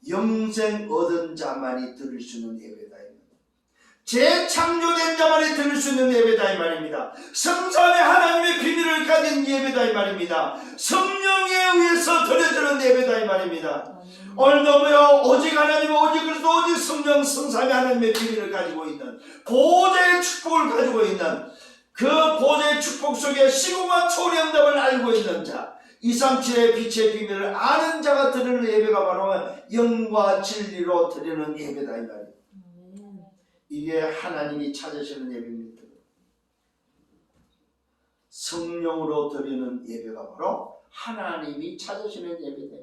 영생 얻은 자만이 드릴 수 있는 예배다. 재창조된 자만이 드릴 수 있는 예배다 이 말입니다. 성삼의 하나님의 비밀을 가진 예배다 이 말입니다. 성령에 의해서 드려지는 예배다 이 말입니다. 오늘도 뭐요? 오직 하나님, 오직 그리스도, 오직 성령, 성삼의 하나님의 비밀을 가지고 있는 보좌의 축복을 가지고 있는 그 보좌의 축복 속에 시공과 초령답을 알고 있는 자, 237의 빛의 비밀을 아는 자가 드리는 예배가 바로 영과 진리로 드리는 예배다 이 말이에요. 이게 하나님이 찾으시는 예배입니다. 성령으로 드리는 예배가 바로 하나님이 찾으시는 예배다.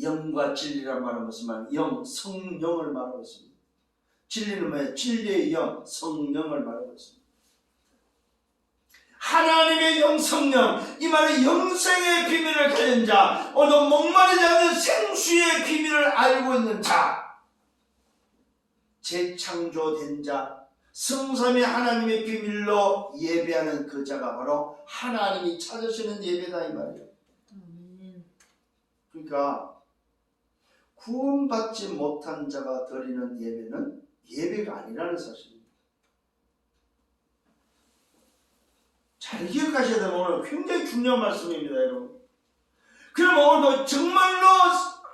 영과 진리란 말은 무슨 말? 영, 성령을 말하고 있습니다. 진리는 뭐예요? 진리의 영, 성령을 말하고 있습니다. 하나님의 영, 성령, 이 말은 영생의 비밀을 가진 자, 오늘 목마르지 않는 생수의 비밀을 알고 있는 자, 재창조된 자, 성삼위 하나님의 비밀로 예배하는 그 자가 바로 하나님이 찾으시는 예배다 이 말이에요. 그러니까 구원받지 못한 자가 드리는 예배는 예배가 아니라는 사실입니다. 잘 기억하셔야 되는 오늘 굉장히 중요한 말씀입니다, 여러분. 그럼 오늘도 정말로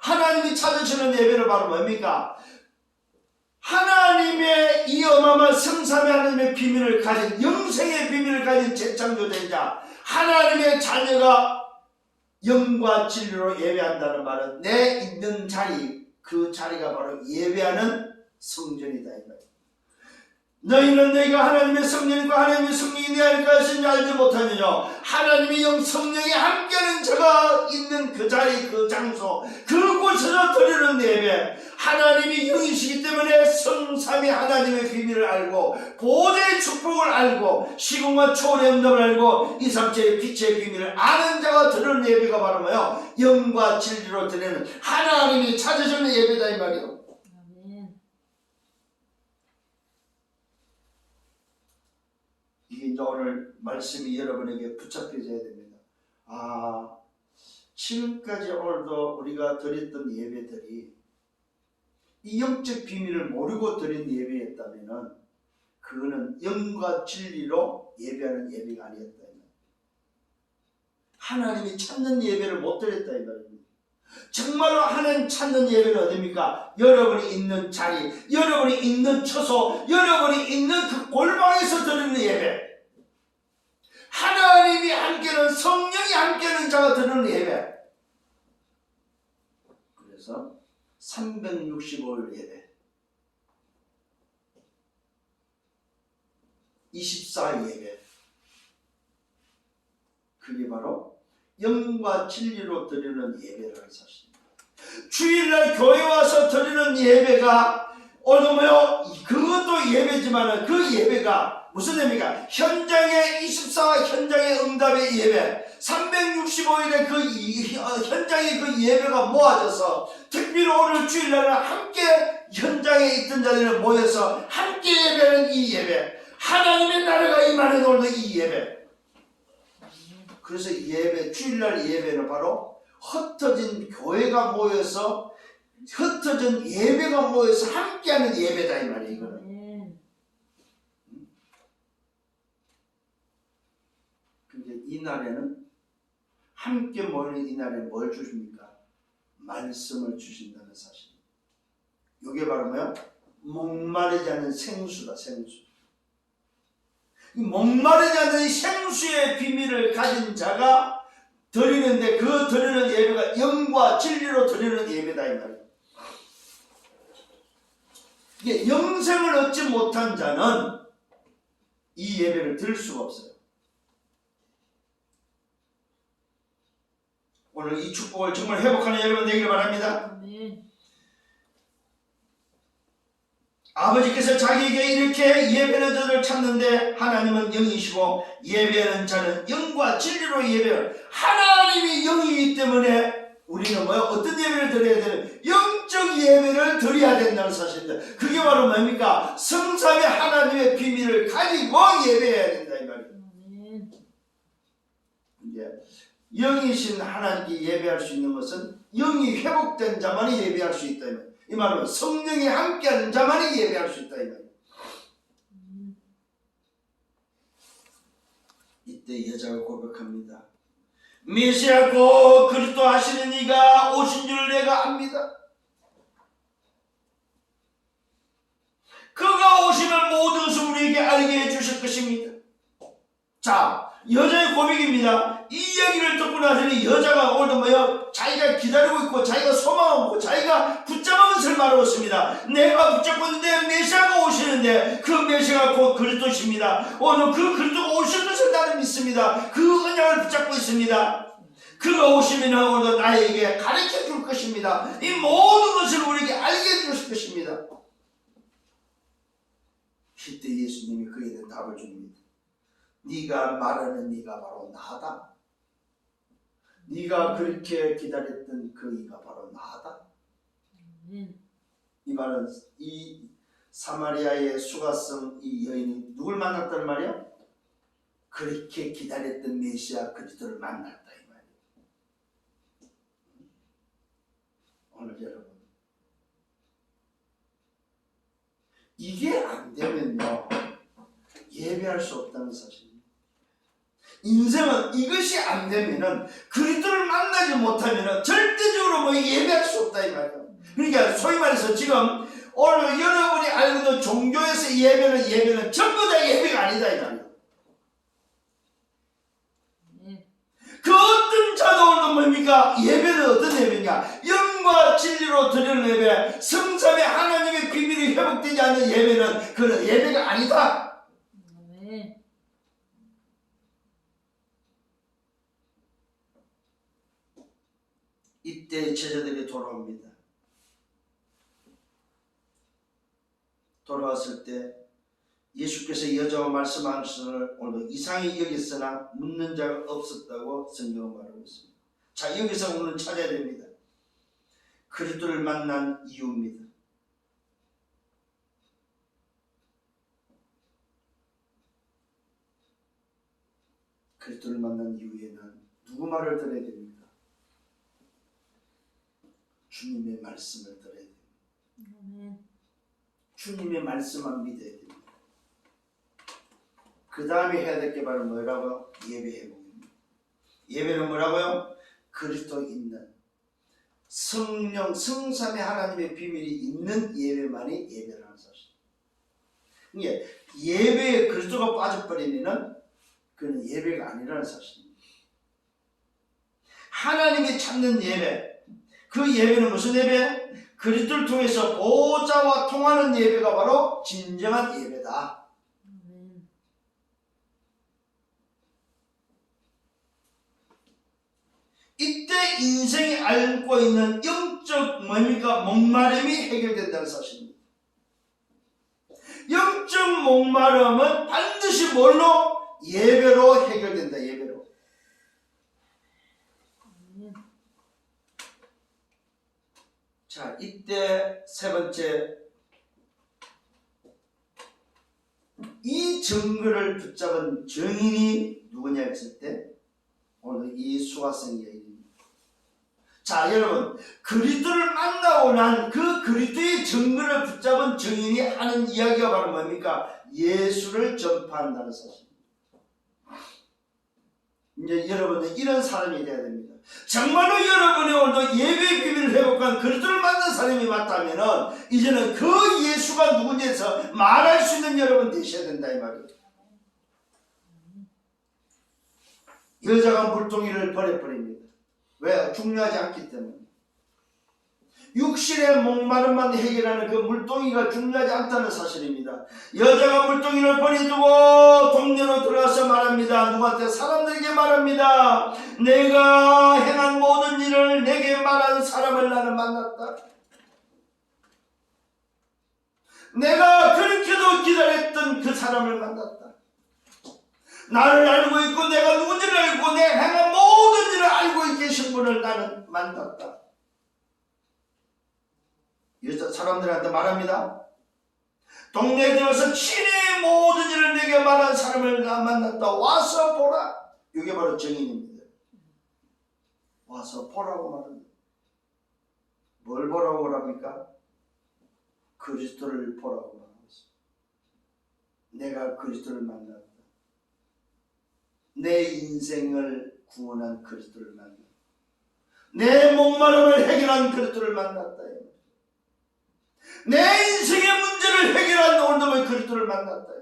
하나님이 찾으시는 예배는 바로 뭡니까? 하나님의 이 어마어마한 성삼위 하나님의 비밀을 가진, 영생의 비밀을 가진 재창조된 자, 하나님의 자녀가 영과 진리로 예배한다는 말은 내 있는 자리, 그 자리가 바로 예배하는 성전이다 이 말이에요. 너희는 내가 하나님의 성령과 하나님의 성령이 내 안에 가시니 알지 못하느냐. 하나님의 영 성령이 함께하는 자가 있는 그 자리, 그 장소, 그곳에서 드리는 예배, 하나님이 영이시기 때문에 성삼위 하나님의 비밀을 알고 보좌의 축복을 알고 시공과 초월의 응답을 알고 이삼체의 빛의 비밀을 아는 자가 드리는 예배가 바로 뭐예요? 영과 진리로 드리는 하나님이 찾으시는 예배다 이 말이에요. 이게 이제 오늘 말씀이 여러분에게 붙잡혀져야 됩니다. 지금까지 오늘도 우리가 드렸던 예배들이 이 영적 비밀을 모르고 드린 예배였다면 그거는 영과 진리로 예배하는 예배가 아니었다. 하나님이 찾는 예배를 못 드렸다 이 말입니다. 정말로 하나님 찾는 예배는 어디입니까? 여러분이 있는 자리, 여러분이 있는 처소, 여러분이 있는 그 골방에서 드리는 예배, 하나님이 함께하는, 성령이 함께하는 자가 드리는 예배. 그래서 365일 예배, 24 예배, 그게 바로 영과 진리로 드리는 예배라는 사실입니다. 주일날 교회 와서 드리는 예배가 오늘 뭐요? 그것도 예배지만 그 예배가 무슨 예배입니까? 현장의 24 현장의 응답의 예배, 365일의 그 현장의 그 예배가 모아져서 특별히 오늘 주일날은 함께 현장에 있던 자들이 모여서 함께 예배하는 이 예배, 하나님의 나라가 임하는 오늘도 이 예배. 그래서 예배, 주일날 예배는 바로 흩어진 교회가 모여서 흩어진 예배가 모여서 함께하는 예배다 이 말이에요. 이거는. 근데 이날에는 함께 모이는 이날에 뭘 주십니까? 말씀을 주신다는 사실. 이게 바로 뭐야? 목마르지 않는 생수다, 생수. 이 목마르지 않는 생수의 비밀을 가진 자가 드리는데 그 드리는 예배가 영과 진리로 드리는 예배다 이 말이에요. 이게 영생을 얻지 못한 자는 이 예배를 드릴 수가 없어요. 오늘 이 축복을 정말 회복하는 여러분 되기를 바랍니다. 아버지께서 자기에게 이렇게 예배하는 자들을 찾는데 하나님은 영이시고 예배하는 자는 영과 진리로 예배해요. 하나님이 영이기 때문에 우리는 뭐야? 어떤 예배를 드려야 되는? 영적 예배를 드려야 된다는 사실입니다. 그게 바로 뭡니까? 성삼위 하나님의 비밀을 가지고 예배해야 된다 이 말이에요. 이제 영이신 하나님께 예배할 수 있는 것은 영이 회복된 자만이 예배할 수 있다 이 말이에요. 이 말은 성령이 함께하는 자만이 예배할 수 있다 이 말이에요. 이때 여자가 고백합니다. 메시아고 그리스도 하시는 이가 오신 줄 내가 압니다. 그가 오시면 모든 것을 우리에게 알게 해주실 것입니다. 자, 여자의 고백입니다. 이 이야기를 듣고 나서는 여자가 오늘도 뭐요? 자기가 기다리고 있고 자기가 소망하고 자기가 붙잡은 것을 말하었습니다. 내가 붙잡고 있는데 메시아가 오시는데 그 메시아가 곧 그리스도십니다. 오늘 그 그리스도가 오실 것을 나는 믿습니다. 그 언약을 붙잡고 있습니다. 그가 오시면 오늘도 나에게 가르쳐 줄 것입니다. 이 모든 것을 우리에게 알게 해줄 것입니다. 이때 예수님이 그에 대한 답을 줍니다. 네가 말하는 네가 바로 나다. 네가 그렇게 기다렸던 그 이가 바로 나다. 이 말은 이 사마리아의 수가성 이 여인이 누굴 만났단 말이야? 그렇게 기다렸던 메시아 그리스도를 만났다 이 말이야. 오늘 여러분 이게 안 되면요 예배할 수 없다는 사실입니다. 인생은 이것이 안 되면은 그리스도를 만나지 못하면은 절대적으로 뭐 예배할 수 없다 이 말이에요. 그러니까 소위 말해서 지금 오늘 여러분이 알고 있는 종교에서 예배는 전부 다 예배가 아니다 이 말이에요. 그 어떤 자도 오늘도 뭡니까? 예배는 어떤 예배냐? 영과 진리로 드리는 예배, 성삼의 하나님의 비밀이 회복되지 않는 예배는 그는 예배가 아니다. 이때 제자들이 돌아옵니다. 돌아왔을 때 예수께서 여자와 말씀하신 것을 오늘도 이상히 여겼으나 묻는 자가 없었다고 성경은 말하고 있습니다. 자, 여기서 오늘 찾아야 됩니다. 그리스도를 만난 이유입니다. 그리스도를 만난 이유에는 누구 말을 들어야 됩니까? 주님의 말씀을 들어야 됩니다. 주님의 말씀만 믿어야 됩니다. 그 다음에 해야 될 게 바로 뭐라고요? 예배 회복입니다. 예배는 뭐라고요? 그리스도 있는 성령, 성삼의 하나님의 비밀이 있는 예배만이 예배라는 사실. 이게 예배에 그리스도가 빠져버리면은 그건 예배가 아니라는 사실입니다. 하나님이 찾는 예배, 그 예배는 무슨 예배? 그리스도를 통해서 보좌와 통하는 예배가 바로 진정한 예배다. 이때 인생이 앓고 있는 영적 목마름이 해결된다는 사실입니다. 영적 목마름은 반드시 뭘로? 예배로 해결된다. 예배로. 자, 이때 세 번째, 이 증거를 붙잡은 증인이 누구냐 했을 때 오늘 이 수가성 여인입니다. 자, 여러분, 그리스도를 만나고 난 그 그리스도의 증거를 붙잡은 증인이 하는 이야기가 바로 뭡니까? 예수를 전파한다는 사실입니다. 이제 여러분은 이런 사람이 되어야 됩니다. 정말로 여러분이 오늘도 예배의 비밀을 회복한 그리스도를 만난 사람이 맞다면은 이제는 그 예수가 누군지에서 말할 수 있는 여러분 되셔야 된다 이 말이에요. 여자가 물동이를 버려버립니다. 왜? 중요하지 않기 때문에. 육신의 목마름만 해결하는 그 물동이가 중요하지 않다는 사실입니다. 여자가 물동이를 버려두고 동네로 들어가서 말합니다. 누구한테? 사람들에게 말합니다. 내가 행한 모든 일을 내게 말한 사람을 나는 만났다. 내가 그렇게도 기다렸던 그 사람을 만났다. 나를 알고 있고 내가 누군지를 알고 내 행한 모든 일을 알고 계신 분을 나는 만났다. 여자 사람들한테 말합니다. 동네에 들어서 친히 모든 일을 내게 말한 사람을 나 만났다. 와서 보라. 이게 바로 증인입니다. 와서 보라고 말합니다. 뭘 보라고 말합니까? 그리스도를 보라고 말합니다. 내가 그리스도를 만났다. 내 인생을 구원한 그리스도를 만났다. 내 목마름을 해결한 그리스도를 만났다. 내 인생의 문제를 해결한 오늘도 그리스도를 만났다.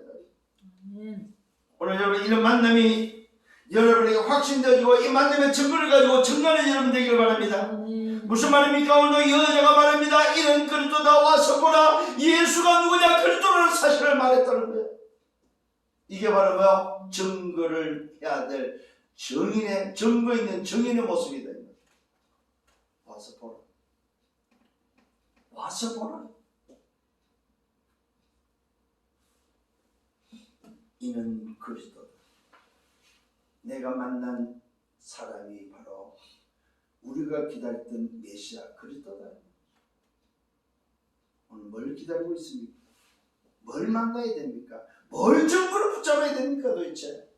오늘 여러분 이런 만남이 여러분에게 확신되어지고 이 만남의 증거를 가지고 청년의 여러분 되기를 바랍니다. 무슨 말입니까? 오늘 여자가 말합니다. 이는 그리스도다, 와서 보라. 예수가 누구냐? 그리스도라는 사실을 말했다는 거예요. 이게 바로 뭐야? 증거를 해야 될 증인의, 증거 있는 증인의 모습이다. 와서 보라. 와서 보라. 이는 그리스도다. 내가 만난 사람이 바로 우리가 기다렸던 메시아 그리스도다. 오늘 뭘 기다리고 있습니까? 뭘 만나야 됩니까? 뭘 증거로 붙잡아야 됩니까 도대체?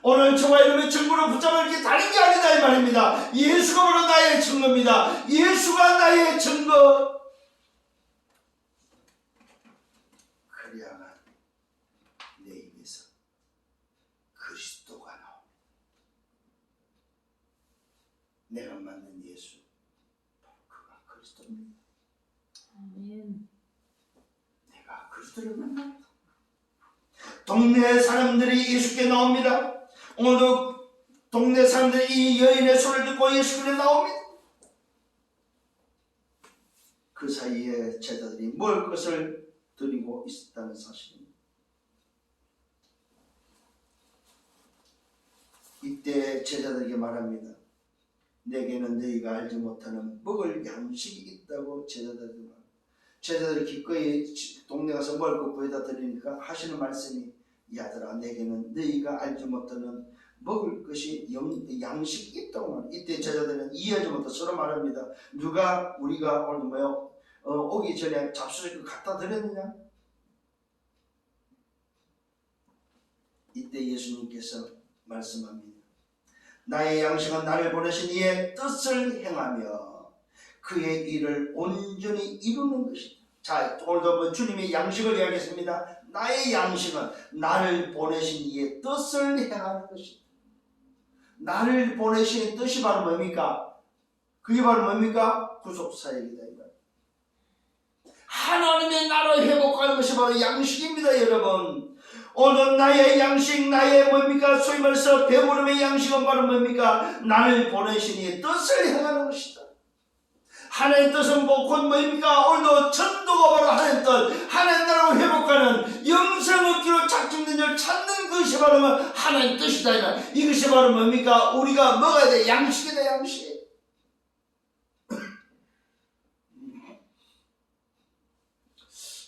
오늘 저와 여러분의 증거로 붙잡을 게 다른 게 아니다 이 말입니다. 예수가 바로 나의 증거입니다. 예수가 나의 증거. 그래야만 내 입에서 그리스도가 나옵니다. 내가 만난 예수, 바로 그가 그리스도입니다. 아멘. 내가 그리스도를 만납니다. 동네 사람들이 예수께 나옵니다. 오늘도 동네 사람들이 이 여인의 소리를 듣고 예수께 나옵니다. 그 사이에 제자들이 먹을 것을 드리고 있었다는 사실입니다. 이때 제자들에게 말합니다. 내게는 너희가 알지 못하는 먹을 양식이 있다고 제자들에게 말합니다. 제자들이 기꺼이 동네 가서 먹을 것 구해다 드리니까 하시는 말씀이 이 아들아 내게는 너희가 알지 못하는 먹을 것이 양식이 있다고 말합니다. 이때 제자들은 이해하지 못해 서로 말합니다. 누가 우리가 오늘 뭐요 오기 전에 잡수를 갖다 드렸느냐? 이때 예수님께서 말씀합니다. 나의 양식은 나를 보내신 이의 뜻을 행하며 그의 일을 온전히 이루는 것이다. 자, 오늘도 주님의 양식을 이야기했습니다. 나의 양식은 나를 보내신 이의 뜻을 행하는 것이다. 나를 보내신 뜻이 바로 뭡니까? 그게 바로 뭡니까? 구속사역이다. 하나님의 나라를 회복하는 것이 바로 양식입니다, 여러분. 오늘 나의 양식, 나의 뭡니까? 소위 말해서 배부름의 양식은 바로 뭡니까? 나를 보내신 이의 뜻을 행하는 것이다. 하나님의 뜻은 곧 뭡니까? 오늘도 전도가 바로 하나님의 뜻, 하나님의 나라를 회복하는 영생 얻기로 작정된 줄 찾는 것이 바로 하나님의 뜻이다. 이것이 바로 뭡니까? 우리가 먹어야 돼. 양식이다, 양식.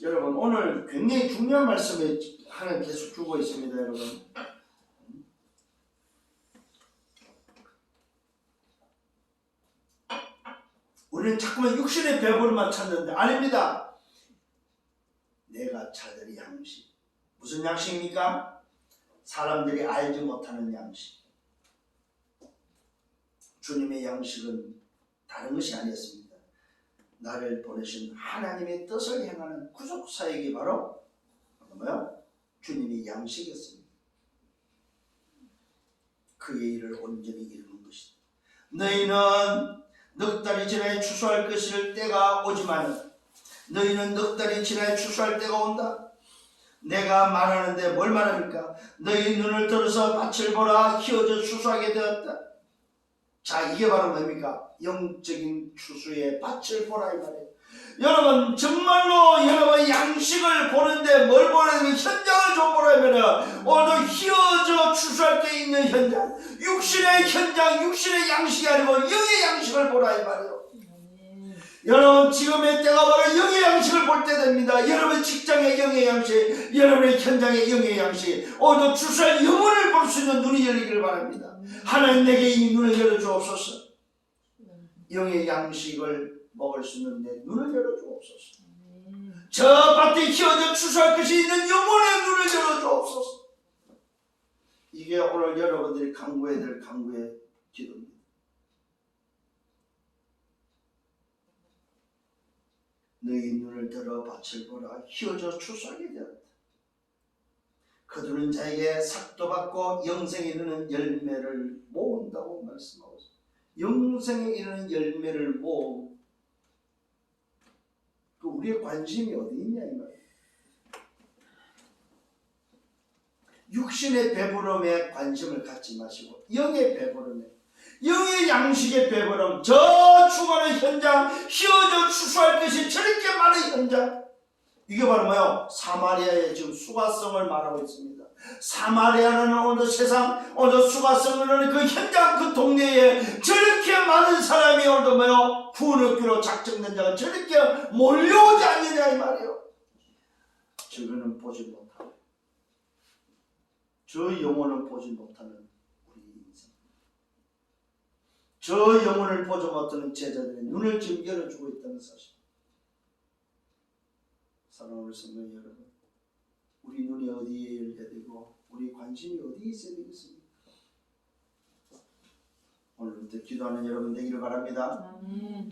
여러분 오늘 굉장히 중요한 말씀을 하나님 계속 주고 있습니다. 여러분 우리는 자꾸만 육신의 배부름만 찾는데 아닙니다. 내가 찾을 양식 무슨 양식입니까? 사람들이 알지 못하는 양식. 주님의 양식은 다른 것이 아니었습니다. 나를 보내신 하나님의 뜻을 행하는 구속사역이 바로 뭐야? 주님의 양식이었습니다. 그의 일을 온전히 이루는 것이다. 너희는 넉 달이 지나야 추수할 것을 때가 오지만 너희는 넉 달이 지나야 추수할 때가 온다. 내가 말하는데 뭘 말합니까? 너희 눈을 들어서 밭을 보라 키워져 추수하게 되었다. 자, 이게 바로 뭡니까? 영적인 추수의 밭을 보라 이 말이에요. 여러분 정말로 여러분 양식을 보는데 뭘 보라 하면 현장을 좀 보라 하면 오늘 휘어져 추수할 때 있는 현장, 육신의 현장, 육신의 양식이 아니고 영의 양식을 보라 이 말이에요. 여러분 지금의 때가 바로 영의 양식을 볼 때 됩니다. 여러분 직장의 영의 양식, 여러분의 현장의 영의 양식, 오늘 추수할 영혼을 볼 수 있는 눈이 열리기를 바랍니다. 하나님 내게 이 눈을 열어주옵소서. 영의 양식을 먹을 수 있는 내 눈을 열어주옵소서. 저 밭에 키워져 추수할 것이 있는 영혼의 눈을 열어주옵소서. 이게 오늘 여러분들이 간구해야 될 간구의 기도입니다. 너희 눈을 들어 밭을 보라 키워져 추수하게 되었다. 그들은 자에게 삭도 받고 영생에 이르는 열매를 모은다고 말씀하고 있습니다. 영생에 이르는 열매를 모으고 우리의 관심이 어디 있냐 이 말이에요. 육신의 배부름에 관심을 갖지 마시고 영의 배부름에, 영의 양식의 배부름, 저 죽어가는 현장, 휘어져 추수할 것이 저렇게 많은 현장, 이게 바로 뭐요? 사마리아의 지금 수가성을 말하고 있습니다. 사마리아는 오늘 세상, 오늘 수가성을 그 현장, 그 동네에 저렇게 많은 사람이 오늘 뭐요? 구원 얻기로 작정된 자가 저렇게 몰려오지 않느냐 이 말이에요. 저거는 보지 못하고, 저 영혼을 보지 못하는 우리 인생, 저 영혼을 보지 못하는 제자들의 눈을 지금 열어주고 있다는 사실. 사랑하는 성도 여러분, 우리 눈이 어디에 열려야 되고 우리 관심이 어디에 있어야 되겠습니까? 오늘부터 기도하는 여러분 되기를 바랍니다. 아멘.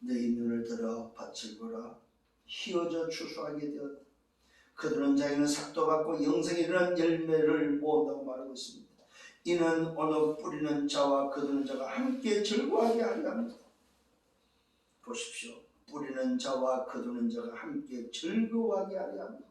너희 눈을 들어 밭을 보라. 휘어져 추수하게 되었다. 그들은 자기는 삭도 받고 영생에 이르는 열매를 모은다고 말하고 있습니다. 이는 오늘 뿌리는 자와 거두는 자가 함께 즐거워하게 하려 합니다. 보십시오. 뿌리는 자와 거두는 자가 함께 즐거워하게 하려 합니다.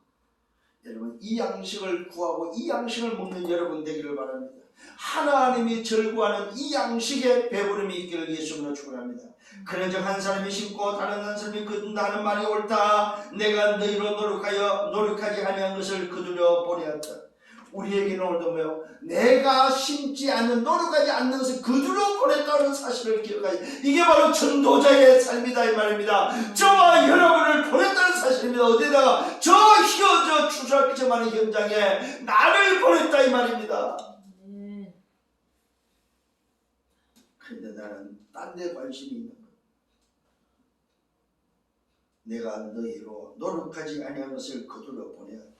여러분, 이 양식을 구하고 이 양식을 먹는 여러분 되기를 바랍니다. 하나님이 즐거워하는 이 양식의 배부름이 있기를 예수님으로 축원합니다. 그런즉 한 사람이 심고 다른 한 사람이 거둔다 하는 말이 옳다. 내가 너희로 노력하지 아니한 것을 거두려 보내었다. 우리에게는 오늘도 뭐요? 내가 심지 않는, 노력하지 않는 것을 거두려 보냈다는 사실을 기억하지. 이게 바로 전도자의 삶이다 이 말입니다. 저와 여러분을 보냈다는 사실입니다. 어디다가? 저 휘어져 추수할 것이 많은 현장에 나를 보냈다 이 말입니다. 그런데 나는 딴 데 관심이 있는 거야. 내가 너희로 노력하지 아니한 것을 거두려 보내었다.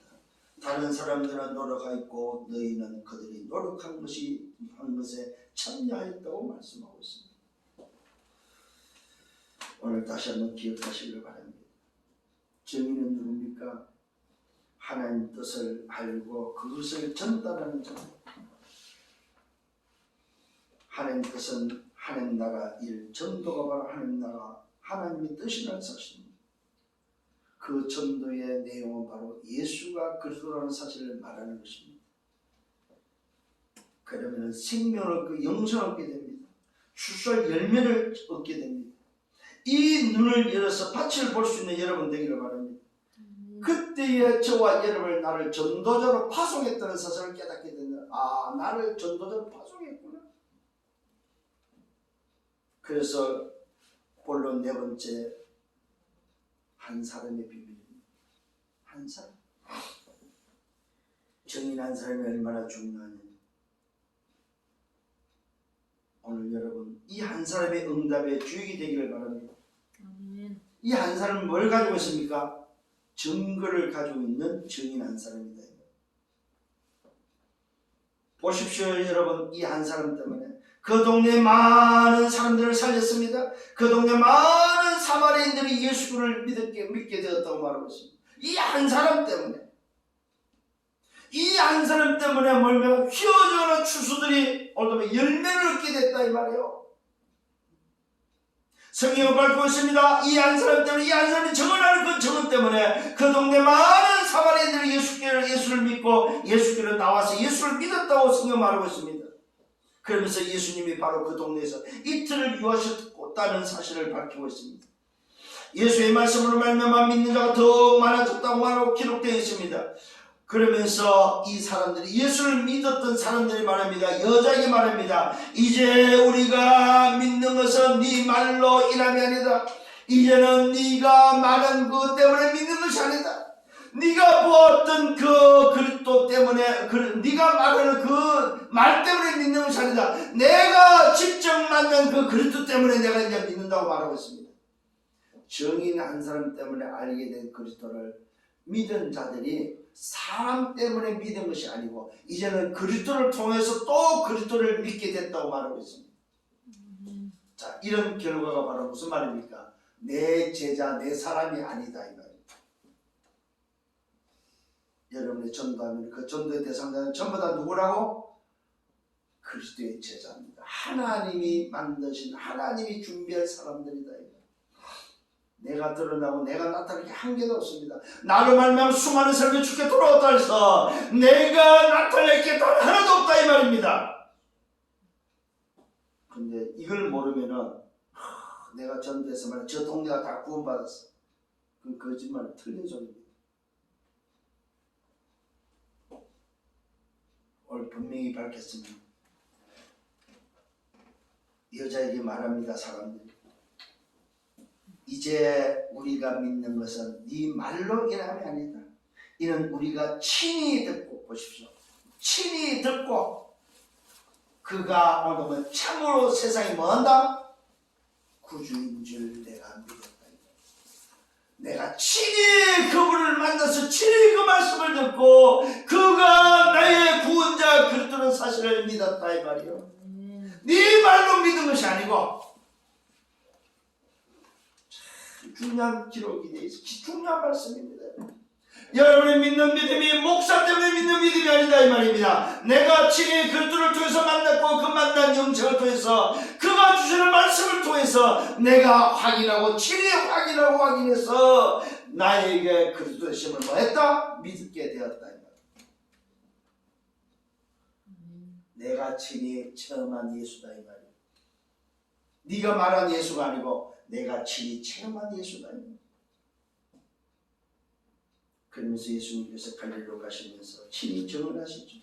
다른 사람들은 노력하였고 너희는 그들이 노력한 것이 한 것에 참여하였다고 말씀하고 있습니다. 오늘 다시 한번 기억하시길 바랍니다. 정의는 누굽니까? 하나님 뜻을 알고 그것을 전달하는 자. 하나님 뜻은 하나님 나라 일, 전도가 바로 하나님 나라, 하나님의 뜻이라는 사실입니다. 그 전도의 내용은 바로 예수가 그리스도라는 사실을 말하는 것입니다. 그러면 생명을 얻고 영생을 얻게 됩니다. 추수할 열매를 얻게 됩니다. 이 눈을 열어서 밭을 볼 수 있는 여러분 되기를 바랍니다. 그때에 저와 여러분을 나를 전도자로 파송했다는 사실을 깨닫게 된다. 아, 나를 전도자로 파송했구나. 그래서 본론 네 번째, 한 사람의 비밀입니다. 한 사람. 정인 한 사람이 얼마나 중요하냐. 오늘 여러분 이 한 사람의 응답에 주역이 되기를 바랍니다. 이 한 사람은 뭘 가지고 있습니까? 증거를 가지고 있는 정인 한 사람이다. 보십시오 여러분, 이 한 사람 때문에 그 동네 많은 사람들을 살렸습니다. 그 동네 많은 사마리아인들이 예수를 믿게 되었다고 말하고 있습니다. 이 한 사람 때문에, 이 한 사람 때문에 멀면 휘어져오는 추수들이 오늘 열매를 얻게 됐다 이 말이에요. 성경을 밝히고 있습니다. 이 한 사람 때문에, 이 한 사람이 정언하는 그 정언 때문에 그 동네 많은 사마리아인들이 예수를 믿고 예수께로 나와서 예수를 믿었다고 성경 말하고 있습니다. 그러면서 예수님이 바로 그 동네에서 이틀을 유하셨다는 사실을 밝히고 있습니다. 예수의 말씀으로 말미암아 믿는 자가 더욱 많아졌다고 말하고 기록되어 있습니다. 그러면서 이 사람들이, 예수를 믿었던 사람들이 말합니다. 여자에게 말합니다. 이제 우리가 믿는 것은 네 말로 인함이 아니다. 이제는 네가 말한 것 때문에 믿는 것이 아니다. 네가 보았던 그 그리스도 때문에, 네가 말하는 그 말 때문에 믿는 것이 아니다. 내가 직접 만난 그 그리스도 때문에 내가 이제 믿는다고 말하고 있습니다. 정인 한 사람 때문에 알게 된 그리스도를 믿은 자들이 사람 때문에 믿은 것이 아니고 이제는 그리스도를 통해서 또 그리스도를 믿게 됐다고 말하고 있습니다. 자, 이런 결과가 바로 무슨 말입니까? 내 제자, 내 사람이 아니다 이 말입니다. 여러분의 전도하면 그 전도의 대상자는 전부 다 누구라고? 그리스도의 제자입니다. 하나님이 만드신, 하나님이 준비할 사람들이다. 내가 드러나고 내가 나타나는 게 한 개도 없습니다. 나로 말미암아 수많은 사람이 주께 돌아왔다 해서 내가 나타낼 게 단 하나도 없다 이 말입니다. 근데 이걸 모르면은 내가 전도해서 말이야 저 동네가 다 구원받았어. 그건 거짓말 틀린 소리입니다. 오늘 분명히 밝혔습니다. 여자에게 말합니다. 사람들이 이제 우리가 믿는 것은 네 말로 일함이 아니다. 이는 우리가 친히 듣고 보십시오. 친히 듣고 그가 오늘 참으로 세상이 뭔다? 구주인 줄 내가 믿었다. 내가 친히 그분을 만나서 친히 그 말씀을 듣고 그가 나의 구원자 그리스도는 사실을 믿었다 이 말이요. 네 말로 믿은 것이 아니고 중요한 기록이 돼 있어. 중요한 말씀입니다. 여러분이 믿는 믿음이 목사 때문에 믿는 믿음이 아니다 이 말입니다. 내가 친히 그리스도를 통해서 만났고 그 만난 영생을 통해서 그가 주시는 말씀을 통해서 내가 확인하고 친히 확인해서 나에게 그리스도의 심을 뭐했다? 믿게 되었다 이 말입니다. 내가 친히 체험한 예수다 이 말이야. 네가 말한 예수가 아니고 내가 친히 체험한 예수다 이 말이야. 그러면서 예수님께서 갈릴리로 가시면서 친히 증언하시죠.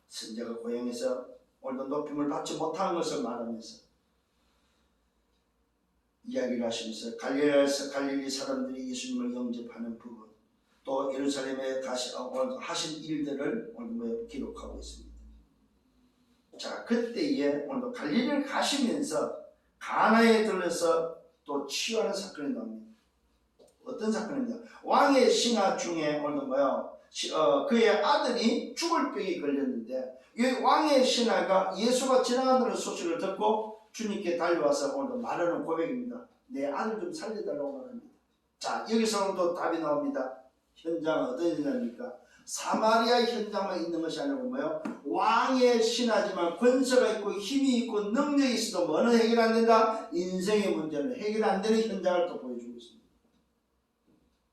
선자가 고향에서 오늘도 높임을 받지 못한 것을 말하면서 이야기를 하시면서 갈릴리에서 갈릴리 사람들이 예수님을 영접하는 부분 또 예루살렘에 하신 일들을 오늘 기록하고 있습니다. 자, 그때에 오늘도 갈릴리를 가시면서 가나에 들러서 또 치유하는 사건이 나옵니다. 어떤 사건입니다. 왕의 신하 중에 오늘도 그의 아들이 죽을 병이 걸렸는데 이 왕의 신하가 예수가 지나가는 소식을 듣고 주님께 달려와서 오늘도 말하는 고백입니다. 내 아들 좀 살려달라고 말합니다. 자, 여기서 오늘도 답이 나옵니다. 현장은 어떤 현장입니까? 사마리아 현장만 있는 것이 아니고 왕의 신하지만 권세가 있고 힘이 있고 능력이 있어도 뭐는 해결 안 된다? 인생의 문제는 해결 안 되는 현장을 또 보여주고 있습니다.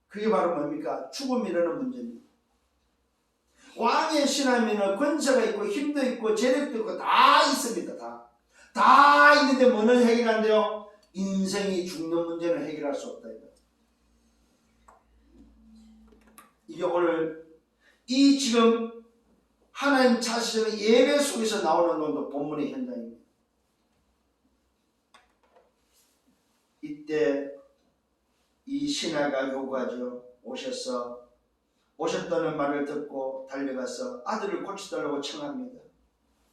그게 바로 뭡니까? 죽음이라는 문제입니다. 왕의 신하면은 권세가 있고 힘도 있고 재력도 있고 다 있습니다. 다 있는데 뭐는 해결 안 돼요? 인생이 죽는 문제는 해결할 수 없다. 이게 오늘 이 지금 하나님 자신의 예배 속에서 나오는 놈도 본문의 현장입니다. 이때 이 신하가 요구하죠. 오셨다는 말을 듣고 달려가서 아들을 고쳐달라고 청합니다.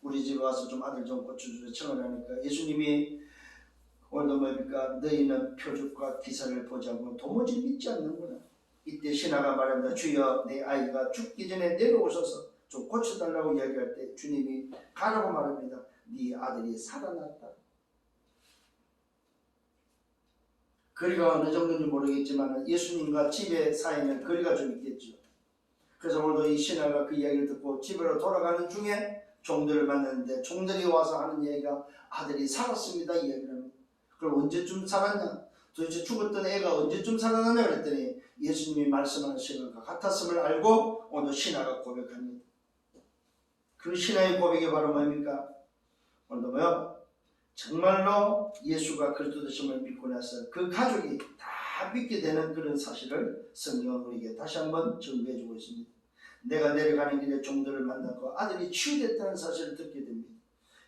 우리 집에 와서 좀 아들 좀 고쳐주세요 청을 하니까 예수님이 오늘도 뭡니까? 너희는 표적과 기사를 보자고 도무지 믿지 않는구나. 이때 신하가 말합니다. 주여 내 아이가 죽기 전에 내려오셔서 좀 고쳐달라고 이야기할 때 주님이 가라고 말합니다. 네 아들이 살아났다. 거리가 어느 정도인지 모르겠지만 예수님과 집의 사이는 거리가 좀 있겠죠. 그래서 오늘도 이 신하가 그 이야기를 듣고 집으로 돌아가는 중에 종들을 만났는데 종들이 와서 하는 얘기가 아들이 살았습니다 이 이야기를 합니다. 그럼 언제쯤 살았냐? 도대체 죽었던 애가 언제쯤 살아나냐 그랬더니 예수님이 말씀하는 시간과 같았음을 알고 오늘 신하가 고백합니다. 그 신하의 고백이 바로 뭡니까? 오늘도 정말로 예수가 그리스도 되심을 믿고 나서 그 가족이 다 믿게 되는 그런 사실을 성경은 우리에게 다시 한번 정리해주고 있습니다. 내가 내려가는 길에 종들을 만났고 아들이 치유됐다는 사실을 듣게 됩니다.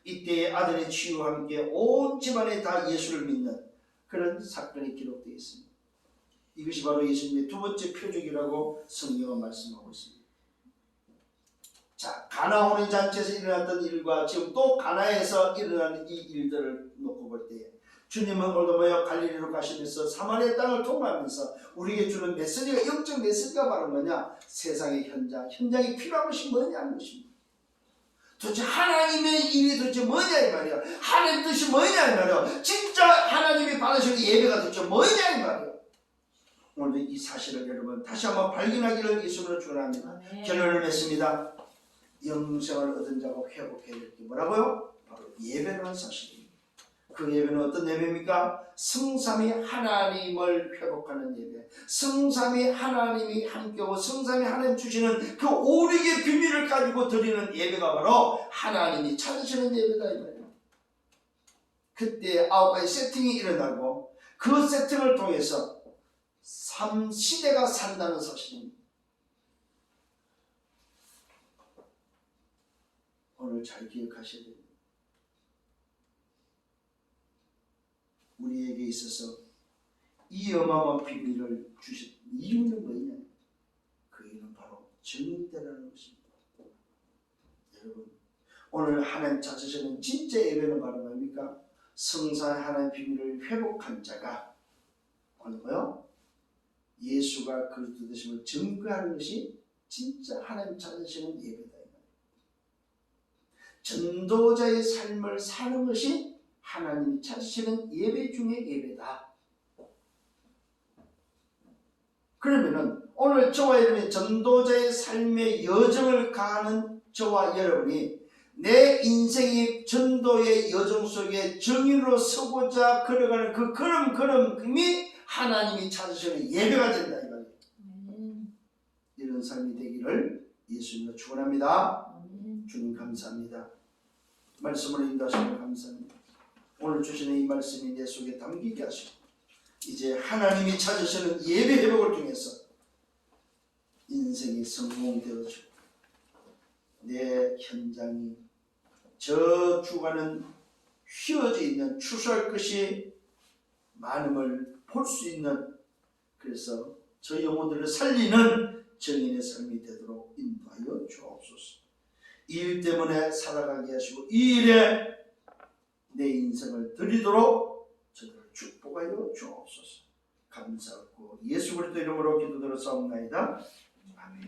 이때의 아들의 치유와 함께 온 집안에 다 예수를 믿는 그런 사건이 기록되어 있습니다. 이것이 바로 예수님의 두 번째 표적이라고 성경은 말씀하고 있습니다. 자, 가나 혼인 잔치에서 일어났던 일과 지금 또 가나에서 일어나는 이 일들을 놓고 볼 때에 주님은 오늘도 갈릴리로 가시면서 사마리아 땅을 통과하면서 우리에게 주는 메시지가 영적 메시지가 바로 뭐냐? 세상의 현장이 필요한 것이 뭐냐는 것입니다. 도대체 하나님의 일이 도대체 뭐냐 이 말이야. 하나님 뜻이 뭐냐 이 말이야. 진짜 하나님이 받으시는 예배가 도대체 뭐냐 이 말이야. 오늘도 이 사실을 여러분 다시 한번 발견하기를 예수님으로 축원합니다. 결론을 맺습니다. 영생을 얻은 자가 회복해야 될 게 뭐라고요? 바로 예배라는 사실입니다. 그 예배는 어떤 예배입니까? 성삼위 하나님을 회복하는 예배, 성삼위 하나님이 함께하고 성삼위 하나님 주시는 그 오륙의 비밀을 가지고 드리는 예배가 바로 하나님이 찾으시는 예배다 이 말이에요. 그때 9가지 세팅이 일어나고 그 세팅을 통해서 3시대가 산다는 사실입니다. 오늘 잘 기억하셔야 됩니다. 우리에게 있어서 이 어마어마한 비밀을 주신 이유는 뭐냐? 그 이유는 바로 정의때라는 것입니다. 여러분, 오늘 하나님 찾으시는 진짜 예배는 바로 뭡니까? 성삼위 하나님의 비밀을 회복한 자가 오늘 뭐요? 예수가 그리스도 되심을 증거하는 것이 진짜 하나님 찾으시는 예배다. 전도자의 삶을 사는 것이 하나님이 찾으시는 예배 중의 예배다. 그러면은 오늘 저와 여러분이 전도자의 삶의 여정을 가는 저와 여러분이 내 인생이 전도의 여정 속에 정인으로 서고자 걸어가는 그 걸음이 하나님이 찾으시는 예배가 된다 이 말이에요. 이런 삶이 되기를 예수님으로 축원합니다. 주님 감사합니다. 말씀을 인도하시면 감사합니다. 오늘 주시는 이 말씀이 내 속에 담기게 하시고 이제 하나님이 찾으시는 예배 회복을 통해서 인생이 성공되어지고 내 현장이 저 주가는 휘어져 있는 추수할 것이 많음을 볼 수 있는, 그래서 저 영혼들을 살리는 정인의 삶이 되도록 인도하여 주옵소서. 이 일 때문에 살아가게 하시고 이 일에 내 인생을 드리도록 저들을 축복하여 주옵소서. 감사하고 예수 그리스도 이름으로 기도드려 싸움나이다. 아멘.